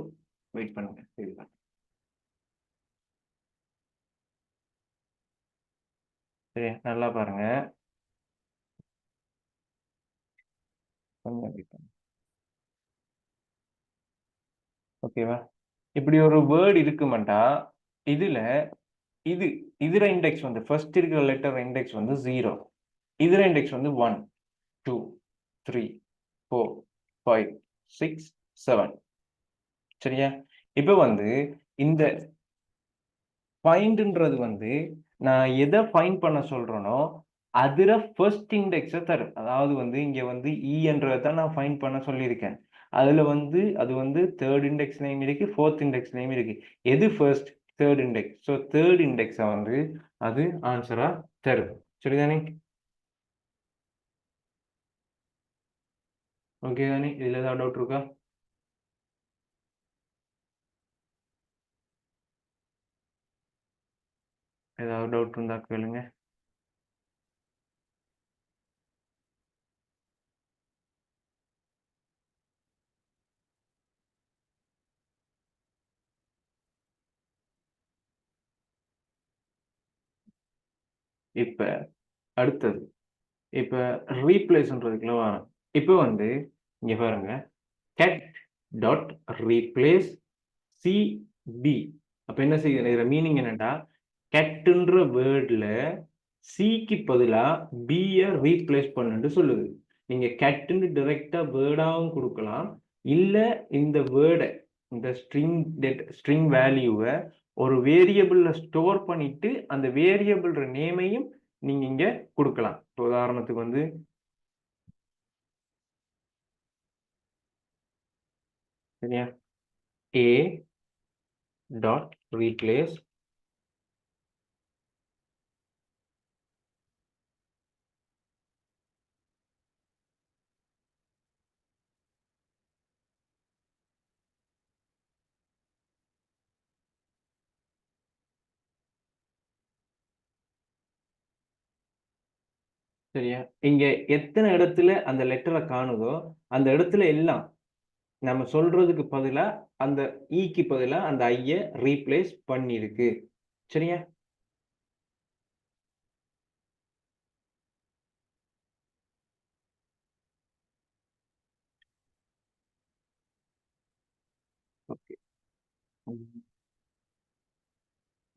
வெயிட் பண்ணுங்க. சரிதான். சரியா? நல்லா பாருங்க. கொஞ்சம் வெயிட் பண்ணுங்க. ஓகேவா? இப்படி ஒரு வேர்ட் இருக்குமாண்டா இதுல இது இதுல இண்டெக்ஸ் வந்து ஃபர்ஸ்ட் இருக்கிற லெட்டர் இண்டெக்ஸ் வந்து 0. இதுல இண்டெக்ஸ் வந்து 1, 2, 3, 4, 5, 6, 7. சரியா? இப்ப வந்து இந்த ஃபைண்ட்ன்றது வந்து நான் எத ஃபைண்ட் பண்ண சொல்றேனோ அதுல ஃபர்ஸ்ட் இண்டெக்ஸ தரும். அதாவது வந்து இங்க வந்து என்றத தான் நான் ஃபைண்ட் பண்ண சொல்லியிருக்கேன். அதுல வந்து அது வந்து 3rd இண்டெக்ஸ்லயும் இருக்கு, 4th இண்டெக்ஸ்லயும் இருக்கு. எது first? 3rd index. So 3rd இண்டெக்ஸ வந்து அது ஆன்ஸரா தரும். சரிதானே? ஓகே தானே? இதுல ஏதாவது டவுட் இருக்கா? ஏதாவது டவுட் இருந்தா கேளுங்க. இப்ப அடுத்தது. இப்ப ரீப்ளேஸ்ன்றதுக்குள்ள வரோம். இப்ப வந்து இங்க பாருங்க. get dot replace CP. அப்ப என்ன செய்யுது? இதுல மீனிங் என்னன்னா கெட்ன்ற வேர்ட்ல சிக்கு பதிலா பிய ரீப்ளேஸ் பண்ணுன்னு சொல்லுது. நீங்க கெட்ன்னு டைரக்டா வேர்டாவும் கொடுக்கலாம். இல்ல இந்த வேர்டை இந்த ஸ்ட்ரிங் வேல்யூவை ஒரு வேரியபிள்ல ஸ்டோர் பண்ணிட்டு அந்த வேரியபிள் நேமையும் நீங்க இங்க கொடுக்கலாம். உதாரணத்துக்கு வந்து சரியா? a டாட் ரீப்ளேஸ் சரியா? இங்க எத்தனை இடத்துல அந்த லெட்டரை காணுதோ அந்த இடத்துல எல்லாம் நம்ம சொல்றதுக்கு பதிலா அந்த ஈக்கு பதிலா அந்த ஐய ரீப்ளேஸ் பண்ணிருக்கு. சரியா? ஓகே.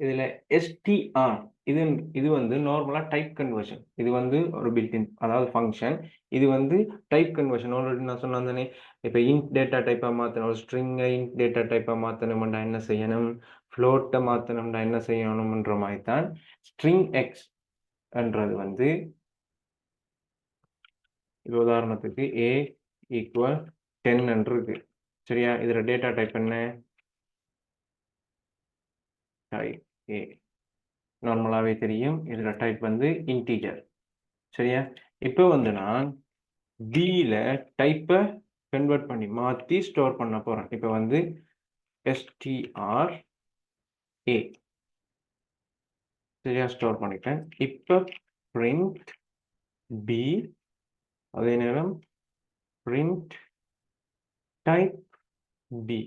இதுல எஸ்டிஆர் இது இது வந்து நார்மலா டைப் கன்வர்ஷன். இது வந்து ஒரு பில்டின் அதாவது ஃபங்க்ஷன். இது வந்து டைப் கன்வர்ஷன். ஆல்ரெடி நான் சொன்னேன். இப்ப இன்ட் டேட்டா டைப்பா மாத்தணும். ஒரு ஸ்ட்ரிங்கை இன்ட் டேட்டா டைப்பா மாத்தணும்னா என்ன செய்யணும்? ஃப்ளோட்டை மாத்தணும்னா என்ன செய்யணும்ன்ற மாதிரி தான் ஸ்ட்ரிங் எக்ஸ் என்றது வந்து இது உதாரணத்துக்கு a ஈக்குவல் 10 என்று இருக்கு. சரியா? இதுல டேட்டா டைப் என்ன? Type a. நார்மலாவே தெரியும். இதுல டைப் வந்து இன்டீஜர். சரியா? இப்ப வந்து நான் b-ல டைப்பை கன்வெர்ட் பண்ணி மாத்தி ஸ்டோர் பண்ண போறேன். இப்ப வந்து str a. சரியா? ஸ்டோர் பண்ணிட்டேன். இப்ப print b. அதே நேரம் print type b.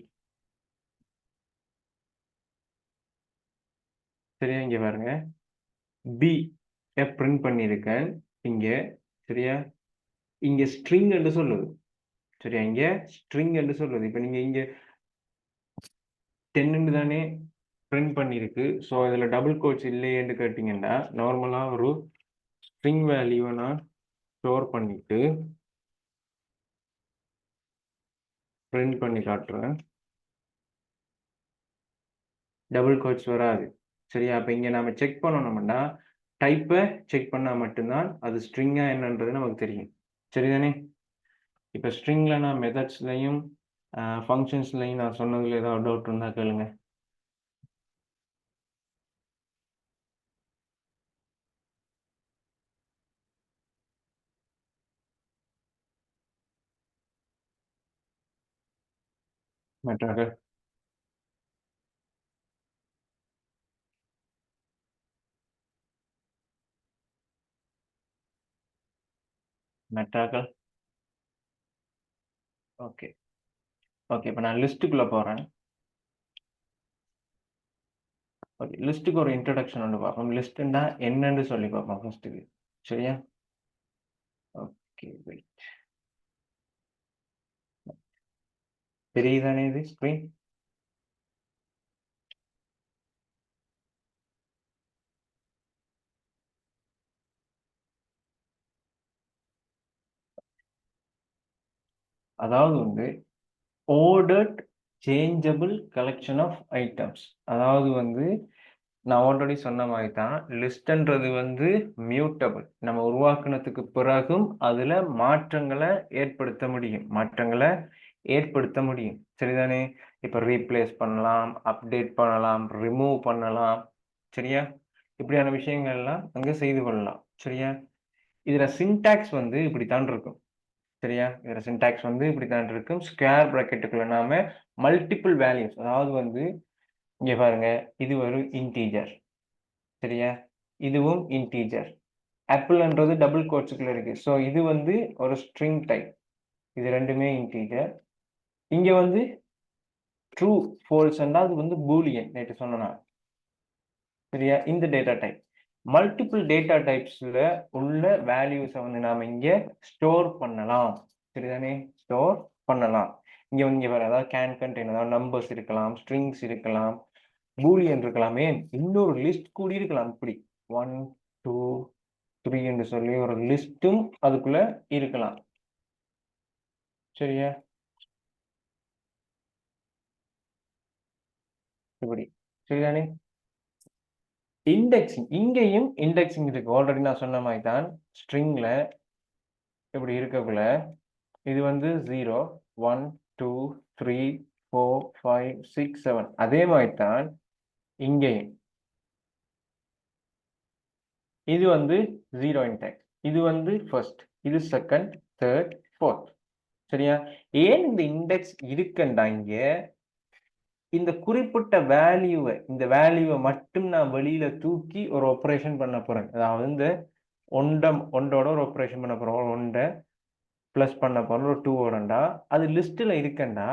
சரியா? இங்க பாருங்க, பி பிரிண்ட் பண்ணியிருக்கேன் இங்க. சரியா? இங்க ஸ்ட்ரிங் என்று சொல்லுது. சரியா? இங்க ஸ்ட்ரிங் என்று சொல்லுது. இப்ப நீங்க இங்க 10 தானே பிரிண்ட் பண்ணிருக்கு. ஸோ இதுல டபுள் கோட்ஸ் இல்லையேன்னு கேட்டீங்கன்னா, நார்மலா ஒரு ஸ்ட்ரிங் வேல்யூவை நான் ஸ்டோர் பண்ணிட்டு பிரிண்ட் பண்ணி காட்டுறேன். டபுள் கோட்ஸ் வராது. சரியா? அப்ப இங்க நாம செக் பண்ணணும்னா டைப்பை செக் பண்ணா மட்டும்தான் அது ஸ்ட்ரிங்கா என்னன்றது நமக்கு தெரியும். சரிதானே? இப்ப ஸ்ட்ரிங்ல நான் மெத்தட்ஸ்லையும் ஃபங்க்ஷன்ஸ்லையும் நான் சொன்னதுல ஏதாவது டவுட் இருந்தா கேளுங்க. மெட்டாக மெட்டாக்கள். ஓகே. ஓகே. இப்ப நான் லிஸ்ட்டுக்குள்ள போறேன். ஓகே. லிஸ்ட்டுக்கு ஒரு இன்ட்ரோடக்ஷன் ஒன்று பார்ப்போம். லிஸ்ட்னா என்னன்னு சொல்லி பார்ப்போம் ஃபர்ஸ்ட்டுக்கு. சரியா? ஓகே. வெயிட். தெரியுதானே இது ஸ்க்ரீன்? அதாவது வந்து ordered changeable collection of items. அதாவது வந்து நான் ஆல்ரெடி சொன்ன மாதிரி தான், லிஸ்ட்ன்றது வந்து மியூட்டபிள். நம்ம உருவாக்குனதுக்கு பிறகும் அதுல மாற்றங்களை ஏற்படுத்த முடியும். மாற்றங்களை ஏற்படுத்த முடியும். சரிதானே? இப்ப ரீப்ளேஸ் பண்ணலாம், அப்டேட் பண்ணலாம், ரிமூவ் பண்ணலாம். சரியா? இப்படியான விஷயங்கள் எல்லாம் அங்க செய்து கொள்ளலாம். சரியா? இதுல சின்டாக்ஸ் வந்து இப்படித்தான் இருக்கும். சரியா? இதுல சின்டாக்ஸ் வந்து இப்படித்தான் இருக்கும். ஸ்கொயர் பிராக்கெட்டுக்குள்ள நாம மல்டிபிள் வேல்யூஸ், அதாவது வந்து இங்க பாருங்க, இது ஒரு இன்டீஜர். சரியா? இதுவும் இன்டீஜர். ஆப்பிள்ன்றது டபுள் கோட்ஸுக்குள்ள இருக்கு. ஸோ இது வந்து ஒரு ஸ்ட்ரிங் டைப். இது ரெண்டுமே இன்டீஜர். இங்க வந்து ட்ரூ ஃபால்ஸ் அது வந்து பூலியன் நேற்று சொன்னா. சரியா? இந்த டேட்டா டைப் மல்டிபிள் டேட்டா டைப்ஸ்ல உள்ள வேல்யூஸை வந்து நாம இங்க ஸ்டோர் பண்ணலாம். சரிதானே? ஸ்டோர் பண்ணலாம். இங்க வந்து இங்க வேற அதாவது கேன் கண்டெய்ன், அதாவது நம்பர்ஸ் இருக்கலாம், ஸ்ட்ரிங்ஸ் இருக்கலாம், பூலியன் இருக்கலாமே, இன்னொரு லிஸ்ட் கூடி இருக்கலாம். இப்படி 1 2 3 என்று சொல்லி ஒரு லிஸ்டும் அதுக்குள்ள இருக்கலாம். சரியா? இப்படி. சரிதானே? இண்டெக்ஸிங், இங்கேயும் இண்டெக்ஸிங் இருக்கு. ஆல்ரெடி நான் சொன்ன மாதிரி தான், ஸ்ட்ரிங்ல இப்படி இருக்கக்குள்ள இது வந்து 0 1 2 3 4 5 6 7. அதே மாதிரி தான் இங்கேயும் இது வந்து 0 இன்டெக்ஸ், இது வந்து ஃபர்ஸ்ட், இது செகண்ட், தேர்ட், ஃபோர்த். சரியா? ஏன் இந்த இண்டெக்ஸ் இருக்குண்டா, இங்க இந்த குறிப்பிட்ட வேல்யூவை, இந்த வேல்யூவை மட்டும் நான் வெளியில தூக்கி ஒரு ஆபரேஷன் பண்ண போறேன். அதாவது இந்த ஒன்றோட ஒரு ஆபரேஷன் பண்ண போறோம். ஒன்றை பிளஸ் பண்ண போறோம் ஒரு 2 ஓடண்டா, அது லிஸ்ட்ல இருக்கண்டா,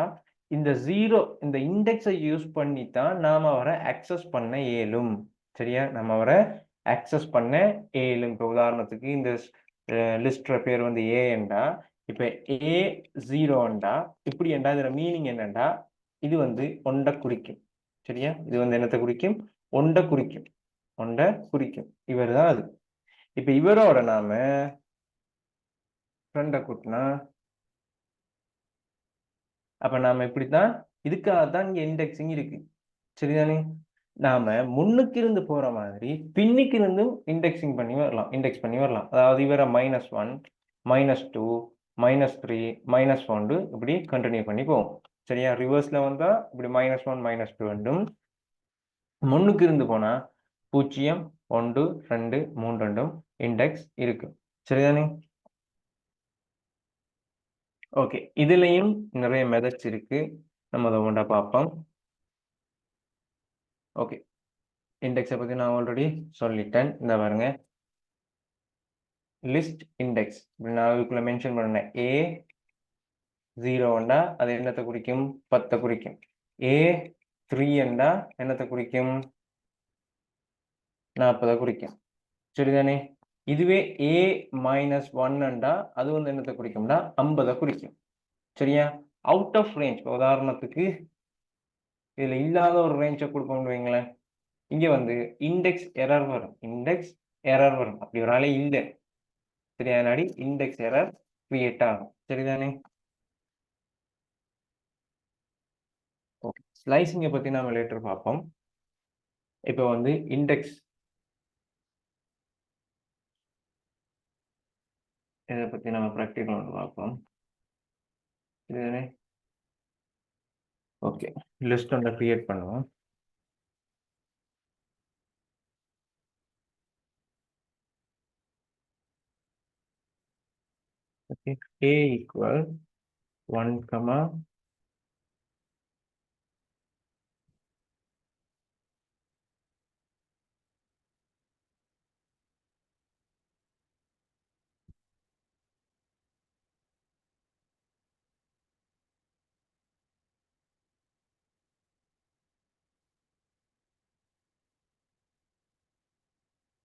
இந்த 0 இந்த இண்டெக்ஸை யூஸ் பண்ணி தான் நாம அவரை அக்சஸ் பண்ண இயலும். சரியா? நம்ம அவரை அக்சஸ் பண்ண இயலும். இப்போ உதாரணத்துக்கு இந்த லிஸ்ட்ற பேர் வந்து ஏண்டா, இப்ப ஏ 0ண்டா இப்படி என்றா இதோட மீனிங் என்னண்டா, இது வந்து ஒன்றை குறிக்கும். சரியா? இது வந்து என்னத்தை குறிக்கும்? ஒன்றை குறிக்கும். ஒன்றை குறிக்கும். இவர் தான் அது. இப்ப இவரோட நாம ஃப்ரெண்டை கூட்டினா, அப்ப நாம இப்படித்தான், இதுக்காக தான் இங்க இண்டெக்ஸிங் இருக்கு. சரிதானே? நாம முன்னுக்கு இருந்து போற மாதிரி பின்னுக்கு இருந்தும் இண்டெக்ஸிங் பண்ணி வரலாம், இண்டெக்ஸ் பண்ணி வரலாம். அதாவது இவரை -1 -2 -3 -1 இப்படி கண்டினியூ பண்ணி போவோம். சரியா? ரிவர்ஸ்ல வந்தா இப்படி -1 -2 ரெண்டும், முன்னுக்கு இருந்து போனா 0 1 2 3 ரெண்டும் இண்டெக்ஸ் இருக்கு. சரிதானே? ஓகே. இதுலயும் நிறைய மெத்தட்ஸ் இருக்கு. நம்ம அதை ஒன்றா பார்ப்போம். ஓகே. இண்டெக்ஸை பத்தி நான் ஆல்ரெடி சொல்லிட்டேன். இந்த பாருங்க, லிஸ்ட் இண்டெக்ஸ் நான் இதுக்குள்ள மென்ஷன் பண்ணேன். ஏ 0 அது என்னத்தை குறிக்கும்? 10 குறிக்கும். ஏ 3 என்னத்தை குறிக்கும்? 40 குறிக்கும். சரிதானே? இதுவே a மைனஸ் 1 அது வந்து என்னத்தை குறிக்கும்னா 50 குறிக்கும். சரியா? Out of range. உதாரணத்துக்கு இதுல இல்லாத ஒரு ரேஞ்சை கொடுப்போம்னு வைங்களேன். இங்க வந்து இண்டெக்ஸ் எரர் வரும். இண்டெக்ஸ் எரர் வரும். அப்படி ஒரு ஆளே இல்லை. சரியா? இண்டெக்ஸ் எரர் கிரியேட் ஆகும். சரிதானே? ஓகே. ஸ்லைசிங்கை பத்தி நாம லேட்டர் பார்ப்போம். இப்போ வந்து இண்டெக்ஸ் இதை பத்தி நம்ம ப்ராக்டிக்கல் ஒன்று பார்ப்போம். சரிதானே? ஓகே. லிஸ்ட் ஒன்றை கிரியேட் பண்ணுவோம். ஓகே. a equal 1,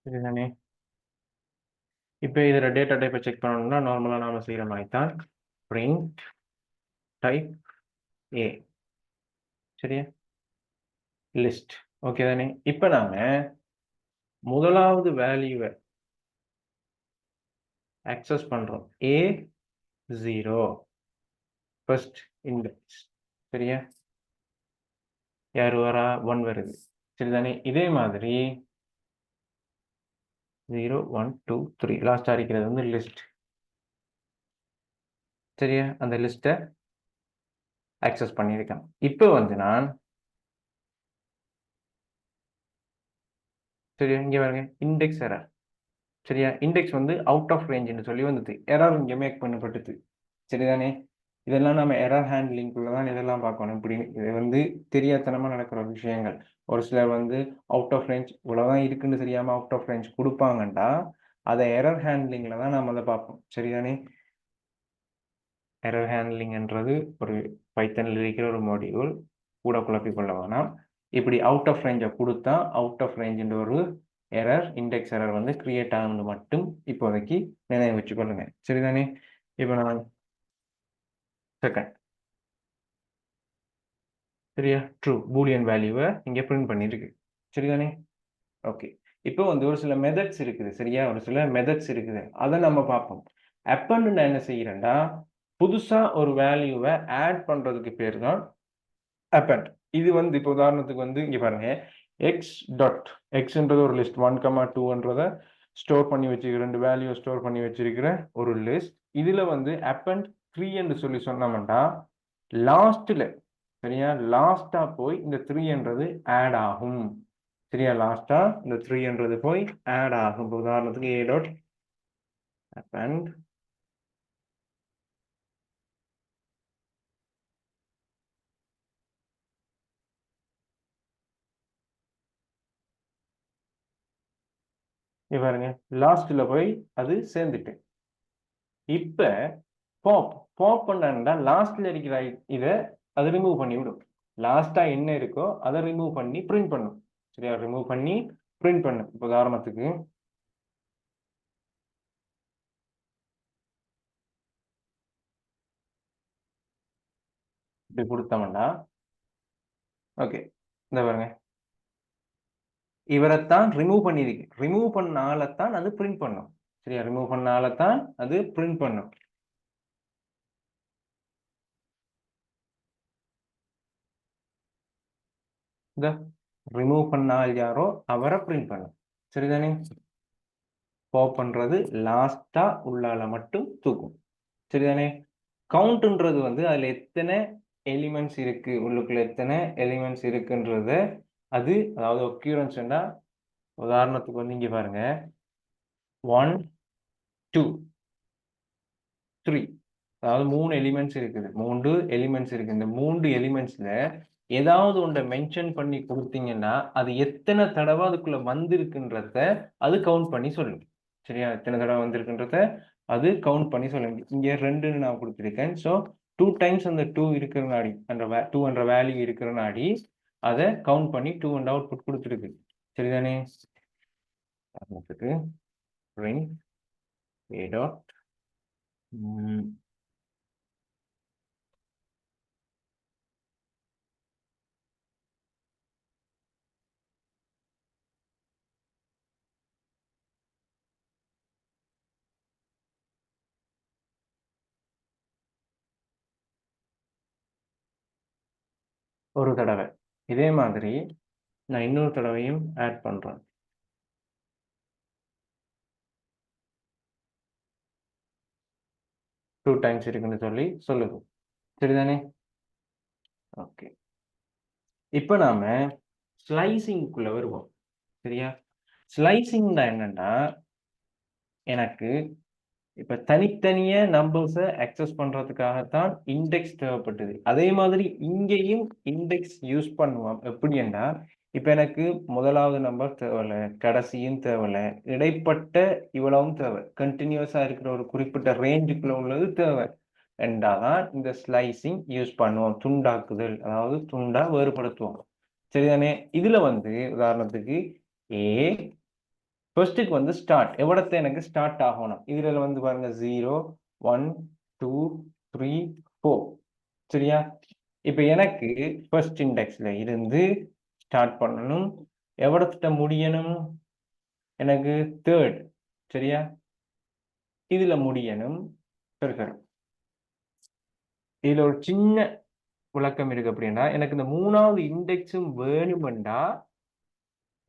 சரிதானே? இப்போ இதோட டேட்டா டைப்பை செக் பண்ணணும்னா நார்மலாக நாம செய்கிற மாதிரி தான் பிரிண்ட் டைப் ஏ. சரியா? லிஸ்ட். ஓகே தானே? இப்போ நாம முதலாவது வேல்யூவை ஆக்சஸ் பண்றோம். A0 first index. சரியா? யார் வரா? 1 வருது. சரிதானே? இதே மாதிரி 0, 1, 2, 3 லாஸ்டா இருக்கிறது வந்து லிஸ்ட். சரியா? அந்த லிஸ்ட்டை ஆக்சஸ் பண்ணியிருக்கேன். இப்போ வந்து நான் சரியா இங்க பாருங்க இண்டெக்ஸ் எரர். சரியா? இண்டெக்ஸ் வந்து அவுட் ஆஃப் ரேஞ்சுன்னு சொல்லி வந்தது. எரர் இங்கே மேக் பண்ணப்பட்டது. சரிதானே? இதெல்லாம் நம்ம எரர் ஹேண்ட்லிங்குள்ள தான் இதெல்லாம் பார்க்கணும். இப்படி இது வந்து தெரியாதனமா நடக்கிற விஷயங்கள். ஒரு சிலர் வந்து அவுட் ஆஃப் ரேஞ்ச் இவ்வளோதான் இருக்குன்னு தெரியாம அவுட் ஆஃப் ரேஞ்ச் கொடுப்பாங்கண்டா அதை எரர் ஹேண்ட்லிங்ல தான் நம்ம அதை பார்ப்போம். சரிதானே? எரர் ஹேண்ட்லிங்ன்றது ஒரு பைத்தனில் இருக்கிற ஒரு மாடியூல். கூட குழப்பிக் கொள்ள வேணாம். இப்படி அவுட் ஆஃப் ரேஞ்சை கொடுத்தா அவுட் ஆஃப் ரேஞ்சுன்ற ஒரு எரர் இண்டெக்ஸ் எரர் வந்து கிரியேட் ஆகுது மட்டும் இப்போதைக்கு நினைவு வச்சுக்கொள்ளுங்க. சரிதானே? இப்போ நான் செகண்ட் சரியா ட்ரூ பூலியன் வேல்யூவை இங்கே பிரிண்ட் பண்ணியிருக்கு. சரிதானே? ஓகே. இப்போ வந்து ஒரு சில மெத்தட்ஸ் இருக்குது. சரியா? ஒரு சில மெத்தட்ஸ் இருக்குது. அதை நம்ம பார்ப்போம். அப்பண்ட் நான் என்ன செய்கிறேன்டா புதுசா ஒரு வேல்யூவை ஆட் பண்றதுக்கு பேர் தான் அப்பண்ட். இது வந்து இப்போ உதாரணத்துக்கு வந்து இங்க பாருங்க எக்ஸ் டாட் எக்ஸ்ன்றது ஒரு லிஸ்ட் 1, 2 ஸ்டோர் பண்ணி வச்சிருக்கிற 2 வேல்யூ ஸ்டோர் பண்ணி வச்சிருக்கிற ஒரு லிஸ்ட். இதுல வந்து அப்பண்ட் 3 என்று சொல்லி சொன்னோம்னா லாஸ்ட்ல சரியா லாஸ்டா போய் இந்த 3 ஆட் ஆகும். சரியா? லாஸ்டா இந்த 3 போய் ஆட் ஆகும். உதாரணத்துக்கு a டாட் append பாருங்க லாஸ்ட்ல போய் அது சேர்ந்துட்டு இப்ப பாப் பாப் பண்ணா லாஸ்ட்ல இருக்கிற இதை அதை ரிமூவ் பண்ணி விடும். லாஸ்டா என்ன இருக்கோ அதை ரிமூவ் பண்ணி பிரிண்ட் பண்ணும். சரியா? ரிமூவ் பண்ணி பிரிண்ட் பண்ணும். இப்போ உதாரணத்துக்கு இப்படி கொடுத்தோம்னா ஓகே இந்த பாருங்க இவரைத்தான் ரிமூவ் பண்ணியிருக்கு. ரிமூவ் பண்ணாலத்தான் அது பிரிண்ட் பண்ணும். சரியா? ரிமூவ் பண்ணாலத்தான் அது பிரிண்ட் பண்ணும். இந்த ரிமூவ் பண்ணால் யாரோ அவரை பிரிண்ட் பண்ணும். சரிதானே? பாப் பண்றது லாஸ்டா உள்ளால மட்டும் தூக்கும். சரிதானே? கவுண்ட்ன்றது வந்து அதுல எத்தனை எலிமெண்ட்ஸ் இருக்கு உள்ளுக்குள்ள எத்தனை எலிமெண்ட்ஸ் இருக்குன்றத அது அதாவது ஒக்யூரன்ஸ்னா உதாரணத்துக்கு வந்து இங்க பாருங்க 1, 2, 3 அதாவது 3 எலிமெண்ட்ஸ் இருக்குது. 3 எலிமெண்ட்ஸ் இருக்கு. இந்த 3 எலிமெண்ட்ஸ்ல ஏதாவது ஒன்றை மென்ஷன் பண்ணி கொடுத்தீங்கன்னா அது எத்தனை தடவை அதுக்குள்ள வந்திருக்குன்றத அது கவுண்ட் பண்ணி சொல்லும். சரியா? எத்தனை தடவை வந்திருக்குன்றத அது கவுண்ட் பண்ணி சொல்லும். இங்க 2ன்னு நான் கொடுத்துருக்கேன். ஸோ 2 டைம்ஸ் அந்த 2 இருக்கிற நாடி அந்த 2 என்ற வேல்யூ இருக்கிற நாடி அதை கவுண்ட் பண்ணி 2 அவுட்புட் கொடுத்துருக்கு. சரிதானே? உதாரணத்துக்கு print a dot ஒரு தடவை. இதே மாதிரி நான் இன்னொரு தடவையும் ஆட் பண்றேன். 2 டைம்ஸ் இருக்குன்னு சொல்லி சொல்லுது. சரிதானே? ஓகே. இப்ப நாம ஸ்லைசிங்க்குள்ள வருவோம். சரியா? ஸ்லைசிங்னா என்னன்னா, எனக்கு இப்ப தனித்தனியா நம்பர்ஸ அக்சஸ் பண்றதுக்காகத்தான் இண்டெக்ஸ் தேவைப்பட்டது. அதே மாதிரி இங்கேயும் இண்டெக்ஸ் யூஸ் பண்ணுவோம். எப்படின்னா, இப்ப எனக்கு முதலாவது நம்பர் தேவையில்ல, கடைசியும் தேவையில்ல, இடைப்பட்ட இவ்வளவும் தேவை. கன்டினியூஸா இருக்கிற ஒரு குறிப்பிட்ட ரேஞ்சுக்குள்ள உள்ளது தேவை. என்றாதான் இந்த ஸ்லைசிங் யூஸ் பண்ணுவோம். துண்டாக்குதல், அதாவது துண்டா வேறுபடுத்துவோம். சரிதானே? இதுல வந்து உதாரணத்துக்கு ஏ ஃபர்ஸ்ட்டுக்கு வந்து ஸ்டார்ட் எவ்வளத்தை எனக்கு ஸ்டார்ட் ஆகணும். இதுல வந்து பாருங்க 0 1 2 3 4. சரியா? இப்ப எனக்கு ஃபர்ஸ்ட் இண்டெக்ஸ்ல இருந்து ஸ்டார்ட் பண்ணணும். எவ்வளத்திட்ட முடியணும்? எனக்கு தேர்ட். சரியா? இதுல முடியணும். சரி. இதுல ஒரு சின்ன விளக்கம் இருக்கு. அப்படின்னா எனக்கு இந்த மூணாவது இண்டெக்ஸும் வேணுமெண்டா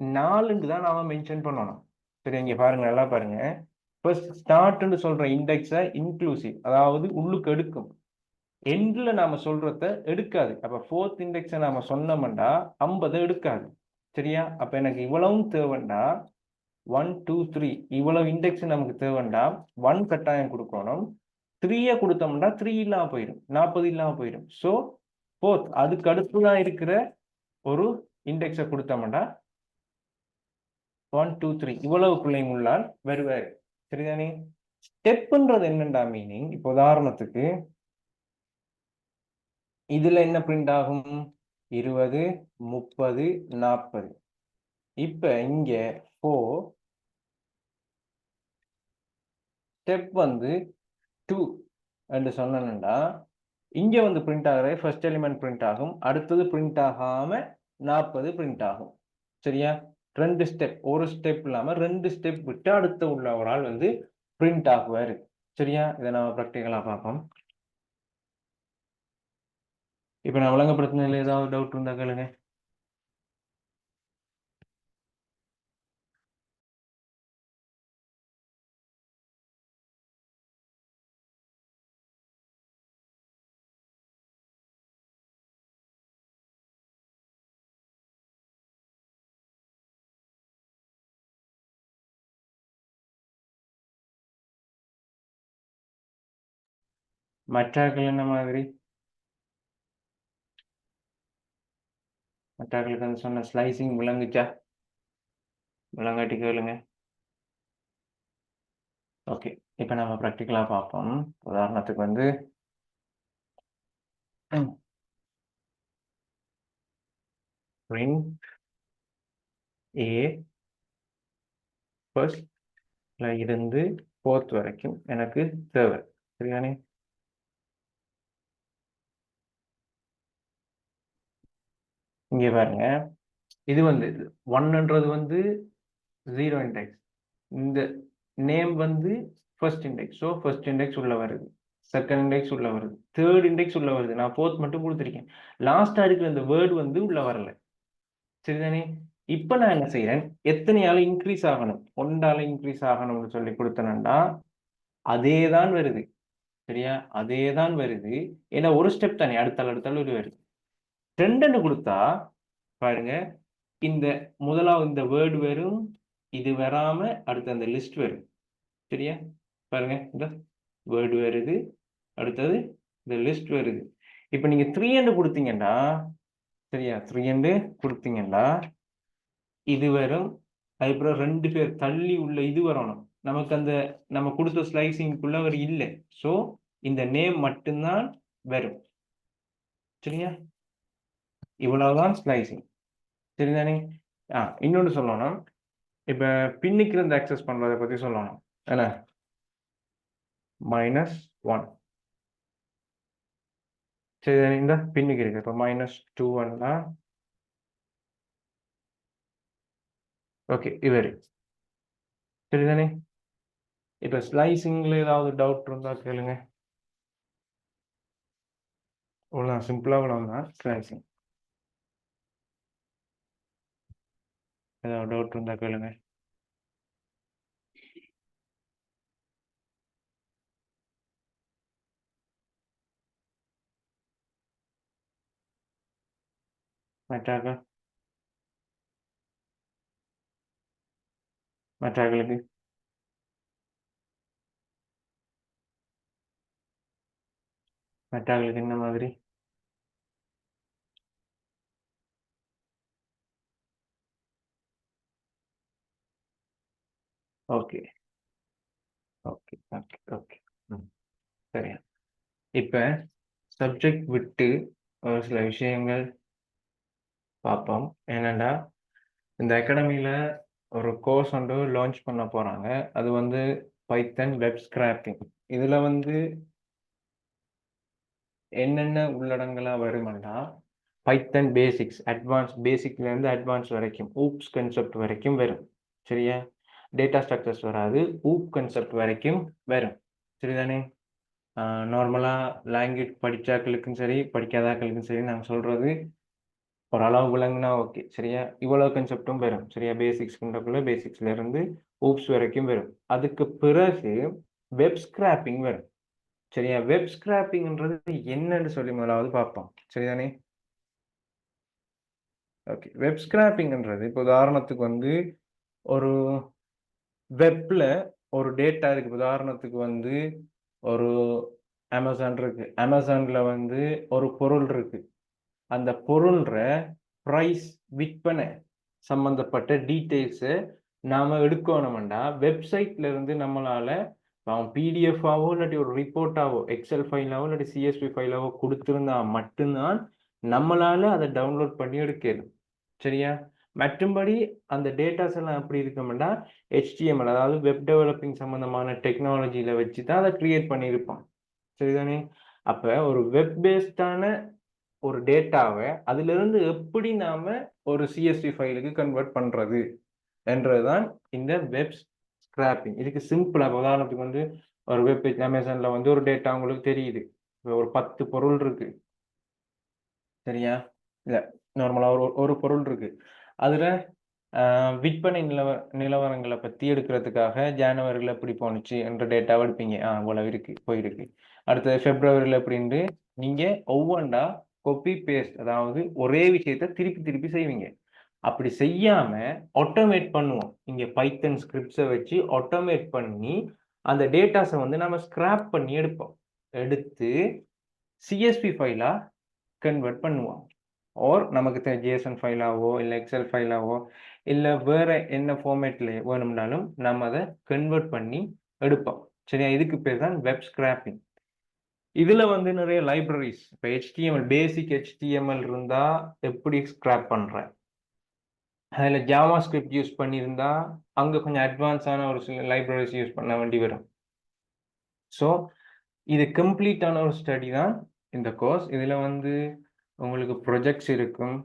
4ன்னு தான் நாம மென்ஷன் பண்ணணும். சரி, இங்க பாருங்க, நல்லா பாருங்க. ஃபர்ஸ்ட் ஸ்டார்ட்னு சொல்ற இண்டெக்ஸ இன்க்ளூசிவ், அதாவது உள்ளுக்கு எடுக்கும். எண்ட்ல நாம சொல்றத எடுக்காது. அப்ப ஃபோர்த் இண்டெக்ஸ நாம சொன்னோம்னா 50 எடுக்காது. சரியா? அப்ப எனக்கு இவ்வளவும் தேவைண்டா 1 2 3 இவ்வளவு இண்டெக்ஸ் நமக்கு தேவைண்டா 1 கட்டாயம் கொடுக்கணும். 3 கொடுத்தோம்னா 3 இல்லாம போயிடும், 40 இல்லாம போயிடும். ஸோ ஃபோர்த் அதுக்கு அடுத்துதான் இருக்கிற ஒரு இண்டெக்ஸை கொடுத்தோம்னா 1 2 3 இவ்வளவுக்குள்ளே உள்ளால் வருவார். சரிதானே? ஸ்டெப்ன்றது என்னண்டா மீனிங்? இப்போ உதாரணத்துக்கு இதுல என்ன பிரிண்ட் ஆகும்? 20 30 40. இப்ப இங்க 4 ஸ்டெப் வந்து 2 என்று சொன்னா இங்க வந்து பிரிண்ட் ஆகிற ஃபர்ஸ்ட் எலிமெண்ட் பிரிண்ட் ஆகும், அடுத்தது பிரிண்ட் ஆகாம 40 பிரிண்ட் ஆகும். சரியா? 2 ஸ்டெப், ஒரு ஸ்டெப் இல்லாம 2 ஸ்டெப் விட்டு அடுத்த உள்ள ஒரு ஆள் வந்து பிரிண்ட் ஆகுவாரு. சரியா? இதை நம்ம ப்ராக்டிகலா பார்ப்போம். இப்ப நான் விளங்கப்படுத்தினதுல ஏதாவது டவுட் இருந்தா கேளுங்க. மற்றாக்கள் என்ன மாதிரி? மற்றாக்களுக்கு வந்து சொன்ன ஸ்லைசிங் விளங்குச்சா? விளங்காட்டி கேளுங்க. ஓகே, இப்போ நம்ம ப்ராக்டிக்கலா பார்ப்போம். உதாரணத்துக்கு வந்து print a ஃபர்ஸ்ட்ல இருந்து ஃபோர்த் வரைக்கும் எனக்கு தேவை. சரியானே? இங்கே பாருங்க, இது வந்து 1ன்றது வந்து 0 இண்டெக்ஸ், இந்த நேம் வந்து first index. So first index உள்ள வருது, செகண்ட் இண்டெக்ஸ் உள்ள வருது, தேர்ட் இண்டெக்ஸ் உள்ள வருது. நான் ஃபோர்த் மட்டும் கொடுத்துருக்கேன். லாஸ்டா இருக்கிற இந்த வேர்டு வந்து உள்ள வரல. சரிதானே? இப்ப நான் என்ன செய்யறேன்? எத்தனையால இன்க்ரீஸ் ஆகணும்? 1ஆல இன்க்ரீஸ் ஆகணும்னு சொல்லி கொடுத்தனண்டா அதே தான் வருது. சரியா? அதே தான் வருது. ஏன்னா ஒரு ஸ்டெப் தானே, அடுத்தால ஒரு வருது. 2ன்னு கொடுத்தா பாருங்க, இந்த முதலாவது இந்த வேர்டு வரும், இது வராம அடுத்த அந்த லிஸ்ட் வரும். சரியா? பாருங்க, இந்த வேர்டு வருது, அடுத்தது இந்த லிஸ்ட் வருது. இப்ப நீங்க 3ன்னு கொடுத்தீங்கன்னா, சரியா, 3ன்னு கொடுத்தீங்கன்னா இது வரும். அதுக்கப்புறம் 2 பேர் தள்ளி உள்ள இது வரணும். நமக்கு அந்த நம்ம கொடுத்த ஸ்லைசிங்குள்ள ஒரு இல்லை. ஸோ இந்த நேம் மட்டும்தான் வரும். சரியா? இவ்வளவுதான் ஸ்லைசிங். சரிதானே? இன்னொன்று சொல்லணும். இப்போ பின்னுக்கு இருந்து ஆக்சஸ் பண்ணுறதை பற்றி சொல்லணும் என்ன -1 சரி இந்த பின்னுக்கு இருக்கு இப்போ -2 ஓகே இவர் சரிதானே இப்போ ஸ்லைசிங்கில் ஏதாவது டவுட் இருந்தால் கேளுங்க அவ்வளோதான் சிம்பிளாக தான் ஸ்லைசிங் ஏதாவது டவுட் இருந்தால் கேளுங்க மற்றவர்களுக்கு என்ன மாதிரி ஓகே ஓகே ஓகே ஓகே சரியா இப்போ சப்ஜெக்ட் விட்டு ஒரு சில விஷயங்கள் பார்ப்போம் என்னென்னா இந்த அகாடமியில் ஒரு கோர்ஸ் வந்து லான்ச் பண்ண போகிறாங்க அது வந்து பைத்தன் வெப் ஸ்கிராப்பிங் இதில் வந்து என்னென்ன உள்ளடங்களாக வருமென்னா பைத்தன் பேசிக்ஸ் பேசிக்லேருந்து அட்வான்ஸ் வரைக்கும் ஊப்ஸ் கன்செப்ட் வரைக்கும் வரும் சரியா டேட்டா ஸ்ட்ரக்சர்ஸ் வராது ஊப் கன்செப்ட் வரைக்கும் வரும் சரிதானே நார்மலாக லாங்குவேஜ் படித்தாக்களுக்கும் சரி படிக்காதாக்களுக்கும் சரி நாங்கள் சொல்கிறது ஓரளவு விளங்குனா ஓகே சரியா இவ்வளோ கன்செப்டும் வரும் சரியா பேசிக்ஸ்ன்றக்குள்ள பேசிக்ஸ்லேருந்து ஊப்ஸ் வரைக்கும் வரும் அதுக்கு பிறகு வெப் ஸ்கிராப்பிங் வரும் சரியா வெப் ஸ்கிராப்பிங்ன்றது என்னன்னு சொல்லி முதலாவது பார்ப்போம் சரிதானே ஓகே வெப் ஸ்கிராப்பிங்ன்றது இப்போ உதாரணத்துக்கு வந்து ஒரு வெப்பில் ஒரு டேட்டா இருக்குது உதாரணத்துக்கு வந்து ஒரு அமேசான் இருக்குது அமேசானில் வந்து ஒரு பொருள் இருக்குது அந்த பொருள்ற ப்ரைஸ் விற்பனை சம்மந்தப்பட்ட டீட்டெயில்ஸை நாம் எடுக்கணும்னா வெப்சைட்ல இருந்து நம்மளால் பிடிஎஃபாவோ இல்லாட்டி ஒரு ரிப்போர்ட்டாவோ எக்ஸல் ஃபைலாவோ இல்லாட்டி சிஎஸ்பி ஃபைலாவோ கொடுத்துருந்தா மட்டும்தான் நம்மளால் அதை டவுன்லோட் பண்ணி எடுக்கணும் சரியா மற்றும்படி அந்த டேட்டாஸ் எல்லாம் எப்படி இருக்கோம்னா HTML அதாவது வெப் டெவலப்பிங் சம்மந்தமான டெக்னாலஜியில் வச்சு தான் அதை க்ரியேட் பண்ணியிருப்பான் சரிதானே அப்போ ஒரு வெப் பேஸ்டான ஒரு டேட்டாவை அதிலிருந்து எப்படி நாம் ஒரு CSV ஃபைலுக்கு கன்வெர்ட் பண்ணுறது என்றதுதான் இந்த வெப் ஸ்கிராப்பிங் இதுக்கு சிம்பிளாக உதாரணத்துக்கு வந்து ஒரு வெப் பேஜ் அமேசானில் வந்து ஒரு டேட்டா உங்களுக்கு தெரியுது இப்போ ஒரு 10 பொருள் இருக்குது சரியா இல்லை நார்மலாக ஒரு பொருள் இருக்குது அதில் விற்பனை நிலவரங்களை பற்றி எடுக்கிறதுக்காக ஜனவரியில் எப்படி போணுச்சு என்ற டேட்டாவை எடுப்பீங்க இவ்வளவு இருக்கு போயிருக்கு அடுத்தது பிப்ரவரியில் எப்படின்ட்டு நீங்கள் ஒவ்வொன்றா கொப்பி பேஸ்ட் அதாவது ஒரே விஷயத்த திருப்பி திருப்பி செய்வீங்க அப்படி செய்யாம ஆட்டோமேட் பண்ணுவோம் இங்க பைத்தன் ஸ்கிரிப்ட்ஸை வச்சு ஆட்டோமேட் பண்ணி அந்த டேட்டாஸை வந்து நம்ம ஸ்கிராப் பண்ணி எடுத்து CSV ஃபைலா கன்வெர்ட் பண்ணுவோம் ஓர் நமக்கு ஜேசன் ஃபைலாவோ இல்லை எக்ஸல் ஃபைலாவோ இல்லை வேற என்ன ஃபார்மேட்ல வேணும்னாலும் நம்ம அதை கன்வெர்ட் பண்ணி எடுப்போம் சரியா இதுக்கு பேர் தான் வெப் ஸ்கிராப்பிங் இதுல வந்து நிறைய லைப்ரரிஸ் இப்போ HTML பேசிக் HTML இருந்தா எப்படி ஸ்கிராப் பண்றேன் அதில் ஜாவா ஸ்கிரிப்ட் யூஸ் பண்ணியிருந்தா அங்கே கொஞ்சம் அட்வான்ஸான ஒரு சில லைப்ரரிஸ் யூஸ் பண்ண வேண்டி வரும் ஸோ இது கம்ப்ளீட்டான ஒரு ஸ்டடி தான் இந்த கோர்ஸ் இதில் வந்து உங்களுக்கு ப்ரொஜெக்ட்ஸ் இருக்கும்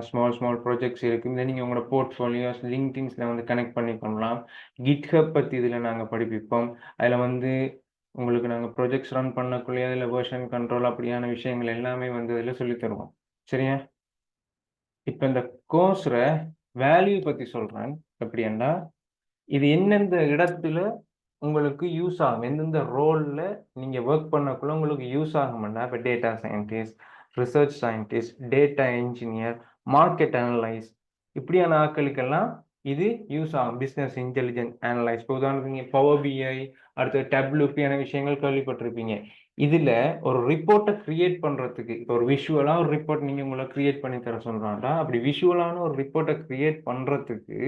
ஸ்மால் ப்ரொஜெக்ட்ஸ் இருக்கும் இதை நீங்கள் உங்களோட போர்ட்ஃபோலியோஸ் லிங்க்டின்ஸில் வந்து கனெக்ட் பண்ணி பண்ணலாம் கிட்ஹப் பற்றி இதில் நாங்கள் படிப்பிப்போம் அதில் வந்து உங்களுக்கு நாங்கள் ப்ரொஜெக்ட்ஸ் ரன் பண்ணக்குள்ளேயே அதில் வெர்ஷன் கண்ட்ரோல் அப்படியான விஷயங்கள் எல்லாமே வந்து இதில் சொல்லித் தருவோம் சரியா இப்போ இந்த கோர்ஸில் வேல்யூ பற்றி சொல்கிறேன் எப்படின்னா இது எந்தெந்த இடத்துல உங்களுக்கு யூஸ் ஆகும் எந்தெந்த ரோலில் நீங்கள் ஒர்க் பண்ணக்குள்ள உங்களுக்கு யூஸ் ஆகும்னா இப்போ data scientist research scientist data engineer market analyse இப்படியான ஆட்களுக்கெல்லாம் இது யூஸ் ஆகும் பிஸ்னஸ் இன்டெலிஜென்ட் அனலைஸ் இப்போ உதாரணத்துக்கு பவர் பிஐ அடுத்து டபிள்யூ இப்படியான விஷயங்கள் கேள்விப்பட்டிருப்பீங்க இதில் ஒரு ரிப்போர்ட்டை கிரியேட் பண்ணுறதுக்கு இப்போ ஒரு விஷுவலாக ஒரு ரிப்போர்ட் நீங்கள் உங்களை கிரியேட் பண்ணி தர சொல்கிறாண்டா அப்படி விஷுவலான ஒரு ரிப்போர்ட்டை கிரியேட் பண்ணுறதுக்கு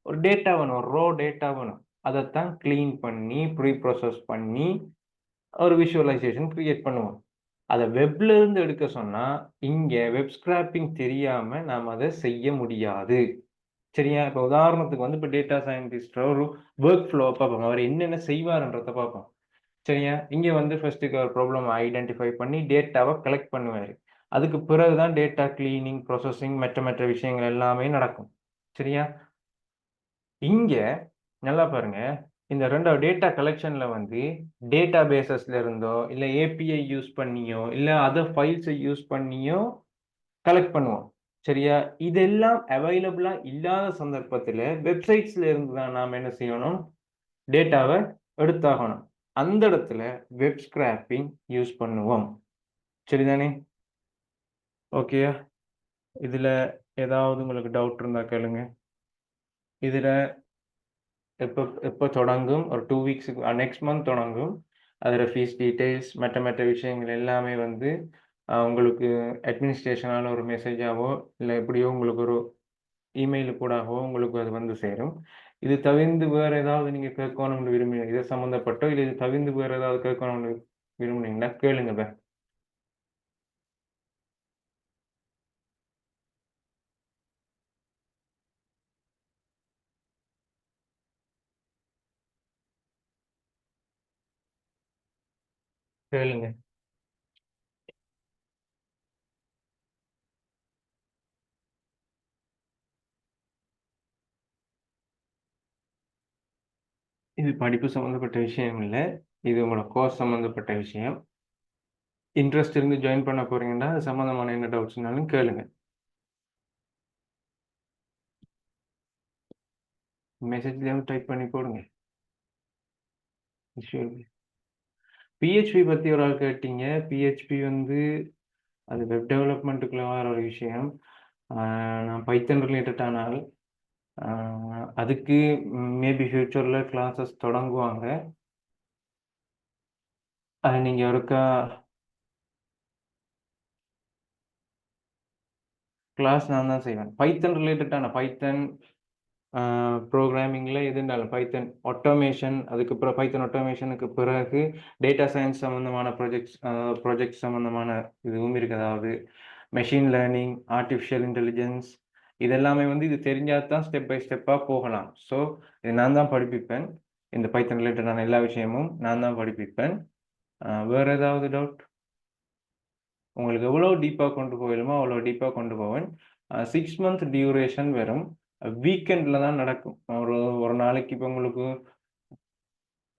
ஒரு டேட்டா வேணும் ஒரு ரோ டேட்டா வேணும் அதைத்தான் கிளீன் பண்ணி ப்ரீ ப்ராசஸ் பண்ணி ஒரு விஷுவலைசேஷன் கிரியேட் பண்ணுவோம் அதை வெப்ல இருந்து எடுக்க சொன்னால் இங்கே வெப் ஸ்கிராப்பிங் தெரியாமல் நாம் அதை செய்ய முடியாது சரியா? இப்போ உதாரணத்துக்கு வந்து இப்போ டேட்டா சயின்டிஸ்ட் ஒரு ஒர்க் ஃப்ளோ பார்ப்போம். அவர் என்னென்ன செய்வாருன்றத பார்ப்போம். சரியா? இங்க வந்து ஃபர்ஸ்ட்டுக்கு ஒரு ப்ராப்ளம் ஐடென்டிஃபை பண்ணி டேட்டாவ கலெக்ட் பண்ணுவாரு. அதுக்கு பிறகு தான் டேட்டா கிளீனிங், ப்ராசஸிங் மற்ற விஷயங்கள் எல்லாமே நடக்கும். சரியா? இங்க நல்லா பாருங்க. இந்த 2 டேட்டா கலெக்ஷன்ல வந்து டேட்டா பேஸஸ்ல இருந்தோ, இல்ல ஏபிஐ யூஸ் பண்ணியோ, இல்ல அதர் ஃபைல்ஸ யூஸ் பண்ணியோ கலெக்ட் பண்ணுவோம். சரியா? இதெல்லாம் அவைலபிளா இல்லாத சந்தர்ப்பத்தில வெப்சைட்ஸ்ல இருந்து தான் நாம என்ன செய்யணும்? டேட்டாவ எடுத்தாகணும். அந்த இடத்துல வெப் ஸ்கிராப்பிங் யூஸ் பண்ணுவோம். சரிதானே? ஓகேயா? இதுல ஏதாவது உங்களுக்கு டவுட் இருந்தா கேளுங்க. இதுல எப்ப எப்ப தொடங்கும்? ஒரு 2 வீக்ஸ்க்கு நெக்ஸ்ட் மந்த் தொடங்கும். அதோட ஃபீஸ் டீட்டெயில்ஸ் மற்ற விஷயங்கள் எல்லாமே வந்து உங்களுக்கு அட்மினிஸ்ட்ரேஷனால ஒரு மெசேஜாவோ, இல்ல எப்படியோ உங்களுக்கு ஒரு இமெயில் கூடாகவோ உங்களுக்கு அது வந்து சேரும். இது தவிர்ந்து வேற ஏதாவது நீங்க கேட்கணும்னு விரும்பினீங்க இது சம்மந்தப்பட்டோ, இல்ல இது தவிர்ந்து வேற ஏதாவது கேட்கணும்னு விரும்புனீங்கன்னா கேளுங்க கேளுங்க. இது படிப்பு சம்மந்தப்பட்ட விஷயம் இல்ல. இது உங்களோட கோர்ஸ் சம்மந்தப்பட்ட விஷயம். இன்ட்ரெஸ்ட் இருந்து ஜாயின் பண்ண போறீங்கன்னா, அது சம்மந்தமான என்ன டவுட்ஸ்னாலும் கேளுங்க. மெசேஜ்லயாவது டைப் பண்ணி போடுங்க. ஷூர். பிஹெச்பி பத்தி ஒரு ஆள் கேட்டீங்க. பிஹெச்பி வந்து அது வெப் டெவலப்மென்ட்டுக்குள்ள வர ஒரு விஷயம். ஆ நான் பைத்தன் ரிலேட்டடான ஆள். ஆ அதுக்கு மேபி ஃபியூச்சர்ல கிளாஸஸ் தொடங்குவாங்க. அத நீங்க ஒருக்கா கிளாஸ் நான் தான் செய்வேன். பைத்தன் ரிலேட்டடான பைத்தன் புரோகிராமிங்ல எதுனாலும் பைத்தன் ஆட்டோமேஷன் அதுக்கப்புறம் பைத்தன் ஆட்டோமேஷனுக்கு பிறகு டேட்டா சயின்ஸ் சம்மந்தமான ப்ராஜெக்ட் சம்மந்தமான இதுவும் இருக்கு. அதாவது மெஷின் லேர்னிங், ஆர்ட்டிஃபிஷியல் இன்டெலிஜென்ஸ் இதெல்லாமே வந்து இது தெரிஞ்சா தான் ஸ்டெப் பை ஸ்டெப்பா போகலாம். ஸோ இது நான் தான் படிப்பிப்பேன். இந்த பைத்தன் ரிலேட்டடான எல்லா விஷயமும் நான் தான் படிப்பிப்பேன். வேற ஏதாவது டவுட்? உங்களுக்கு எவ்வளோ டீப்பா கொண்டு போகணுமோ அவ்வளோ டீப்பா கொண்டு போவேன். 6 மந்த் டியூரேஷன் வரும். வீக்கெண்ட்ல தான் நடக்கும். ஒரு ஒரு நாளைக்கு இப்ப உங்களுக்கு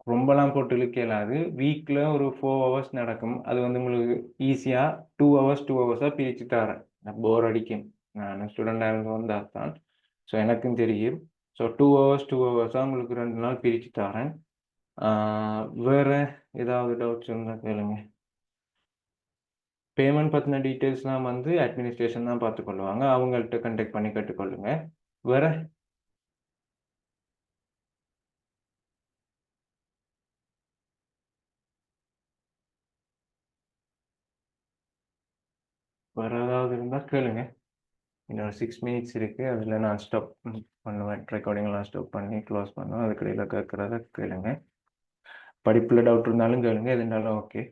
ரொம்பலாம் போட்டு இழுக்க இயலாது. வீக்ல ஒரு 4 ஹவர்ஸ் நடக்கும். அது வந்து உங்களுக்கு ஈஸியா 2 ஹவர்ஸ், 2 ஹவர்ஸா பிரிச்சு தரேன். போர் அடிக்கும். நான் ஸ்டூடெண்ட்டா இருந்து வந்தா தான். ஸோ எனக்கும் தெரியும். ஸோ 2 ஹவர்ஸ், 2 ஹவர்ஸா உங்களுக்கு 2 நாள் பிரிச்சு தரேன். ஆ வேற ஏதாவது டவுட்ஸ் இருந்தா கேளுங்க. பேமெண்ட் பத்தின டீட்டெயில்ஸ்லாம் வந்து அட்மினிஸ்ட்ரேஷன் தான் பார்த்துக்கொள்வாங்க. அவங்கள்ட்ட கான்டாக்ட் பண்ணி கேட்டுக்கொள்ளுங்க. வேற வேற ஏதாவது இருந்தா கேளுங்க. இன்னொரு 6 மினிட்ஸ் இருக்கு. அதில நான் ஸ்டாப் பண்ணுவேன். ரெக்கார்டிங்லாம் ஸ்டாப் பண்ணி க்ளோஸ் பண்ணுவேன். அதுக்கிடையில கேட்கறத கேளுங்க. படிப்புல டவுட் இருந்தாலும் கேளுங்க. எது இருந்தாலும் ஓகே.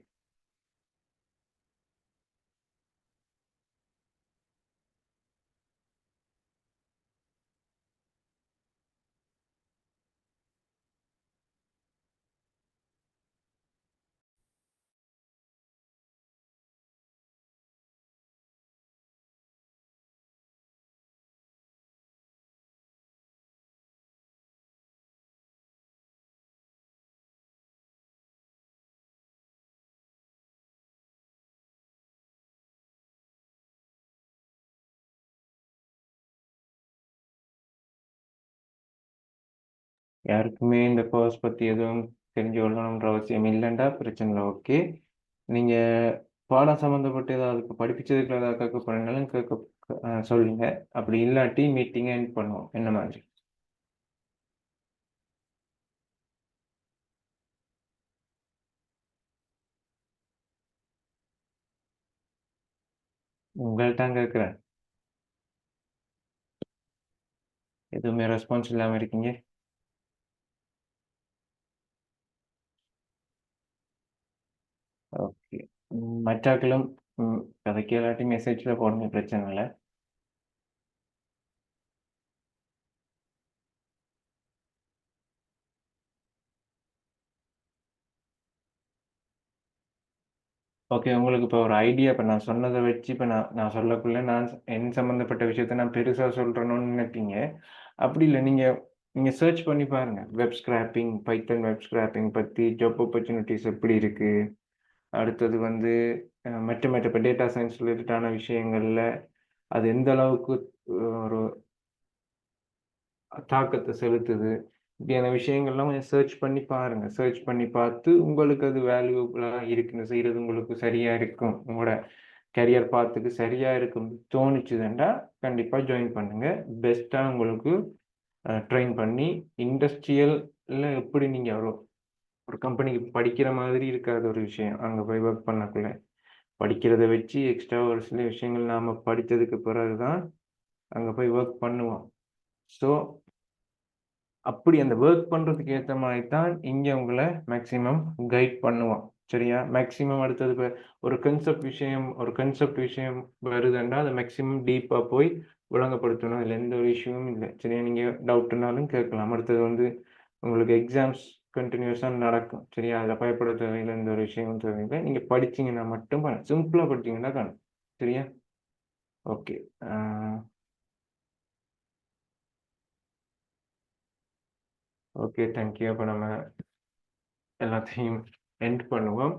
யாருக்குமே இந்த கோர்ஸ் பத்தி எதுவும் தெரிஞ்சு கொள்ளணும்ன்ற அவசியம் இல்லைண்டா பிரச்சனை இல்ல. ஓகே. நீங்க பாடம் சம்மந்தப்பட்டு ஏதாவது படிப்பிச்சதுக்குள்ள ஏதாவது கேட்க போறீங்கனாலும் சொல்லுங்க. அப்படி இல்லாட்டி மீட்டிங்க எண்ட் பண்ணுவோம். என்ன மாதிரி? உங்கள்ட்ட கேட்கிறேன். எதுவுமே ரெஸ்பான்ஸ் இல்லாம இருக்கீங்க. ஓகே. மற்றாக்களும் கதைக்கு இல்லாட்டி மெசேஜ்ல போடுங்க. பிரச்சனை இல்ல. ஓகே. உங்களுக்கு இப்போ ஒரு ஐடியா இப்ப நான் சொன்னத வச்சு இப்ப நான் சொல்லக்குள்ள என் சம்மந்தப்பட்ட விஷயத்த நான் பெருசா சொல்றேன்னு நினைப்பீங்க. அப்படி இல்ல. நீங்க நீங்க சர்ச் பண்ணி பாருங்க. வெப் ஸ்கிராப்பிங், பைத்தன் வெப் ஸ்கிராப்பிங் பத்தி ஜாப் ஆப்பர்ச்சுனிட்டீஸ் எப்படி இருக்கு? அடுத்தது வந்து மற்ற இப்ப டேட்டா சயன்ஸ் ரிலேட்டடான விஷயங்கள்ல அது எந்த அளவுக்கு ஒரு தாக்கத்த செலுத்துது. இப்படியான விஷயங்கள்லாம் கொஞ்சம் சர்ச் பண்ணி பாருங்க. சர்ச் பண்ணி பார்த்து உங்களுக்கு அது வேல்யூபிளா இருக்குன்னு செய்றது உங்களுக்கு சரியா இருக்கும். உங்களோட கரியர் பாத்துக்கு சரியா இருக்கும்னு தோணுச்சுதுன்னா, கண்டிப்பா ஜாயின் பண்ணுங்க. பெஸ்ட்டா உங்களுக்கு ட்ரெயின் பண்ணி இண்டஸ்ட்ரியல்ல எப்படி நீங்க ஒரு கம்பெனிக்கு படிக்கிற மாதிரி இருக்காது ஒரு விஷயம். அங்க போய் வொர்க் பண்ணக்குள்ள. படிக்கிறத வச்சு எக்ஸ்ட்ரா ஒரு சில விஷயங்கள் நாம படித்ததுக்கு பிறகு தான் அங்க போய் வொர்க் பண்ணுவோம். ஸோ அப்படி அந்த வொர்க் பண்றதுக்கு ஏத்த மாரி தான் இங்க உங்கள மேக்ஸிமம் கைட் பண்ணுவோம். சரியா? மேக்ஸிமம் அடுத்தது ஒரு கான்செப்ட் விஷயம் வருதுன்னா, அத மேக்ஸிமம் டீப்பா போய் விளங்கப்படுத்தணும். இதுல எந்த ஒரு இஷ்யூவும் இல்ல. சரியா? நீங்க டவுட்னாலும் கேட்கலாம். அடுத்தது வந்து உங்களுக்கு எக்ஸாம்ஸ் கன்டினியூஸா நடக்கும். சரியா? அதுல பயப்பட தேவையில்ல. எந்த ஒரு விஷயமும் தேவையில்ல. நீங்க படிச்சீங்கன்னா மட்டும் சிம்பிளா படிச்சீங்கன்னா காணும். சரியா? Okay. Ah okay. Thank you. அப்ப நம்ம எல்லாத்தையும் எண்ட் பண்ணுவோம்.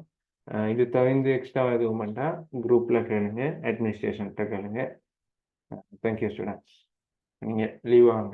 இது தவிர்ந்து எக்ஸ்ட்ரா எதுவும் வேண்டா. குரூப்ல கேளுங்க. அட்மினிஸ்ட்ரேஷன்ட்ட கேளுங்க. Thank you students. நீங்க லீவ் வாங்க.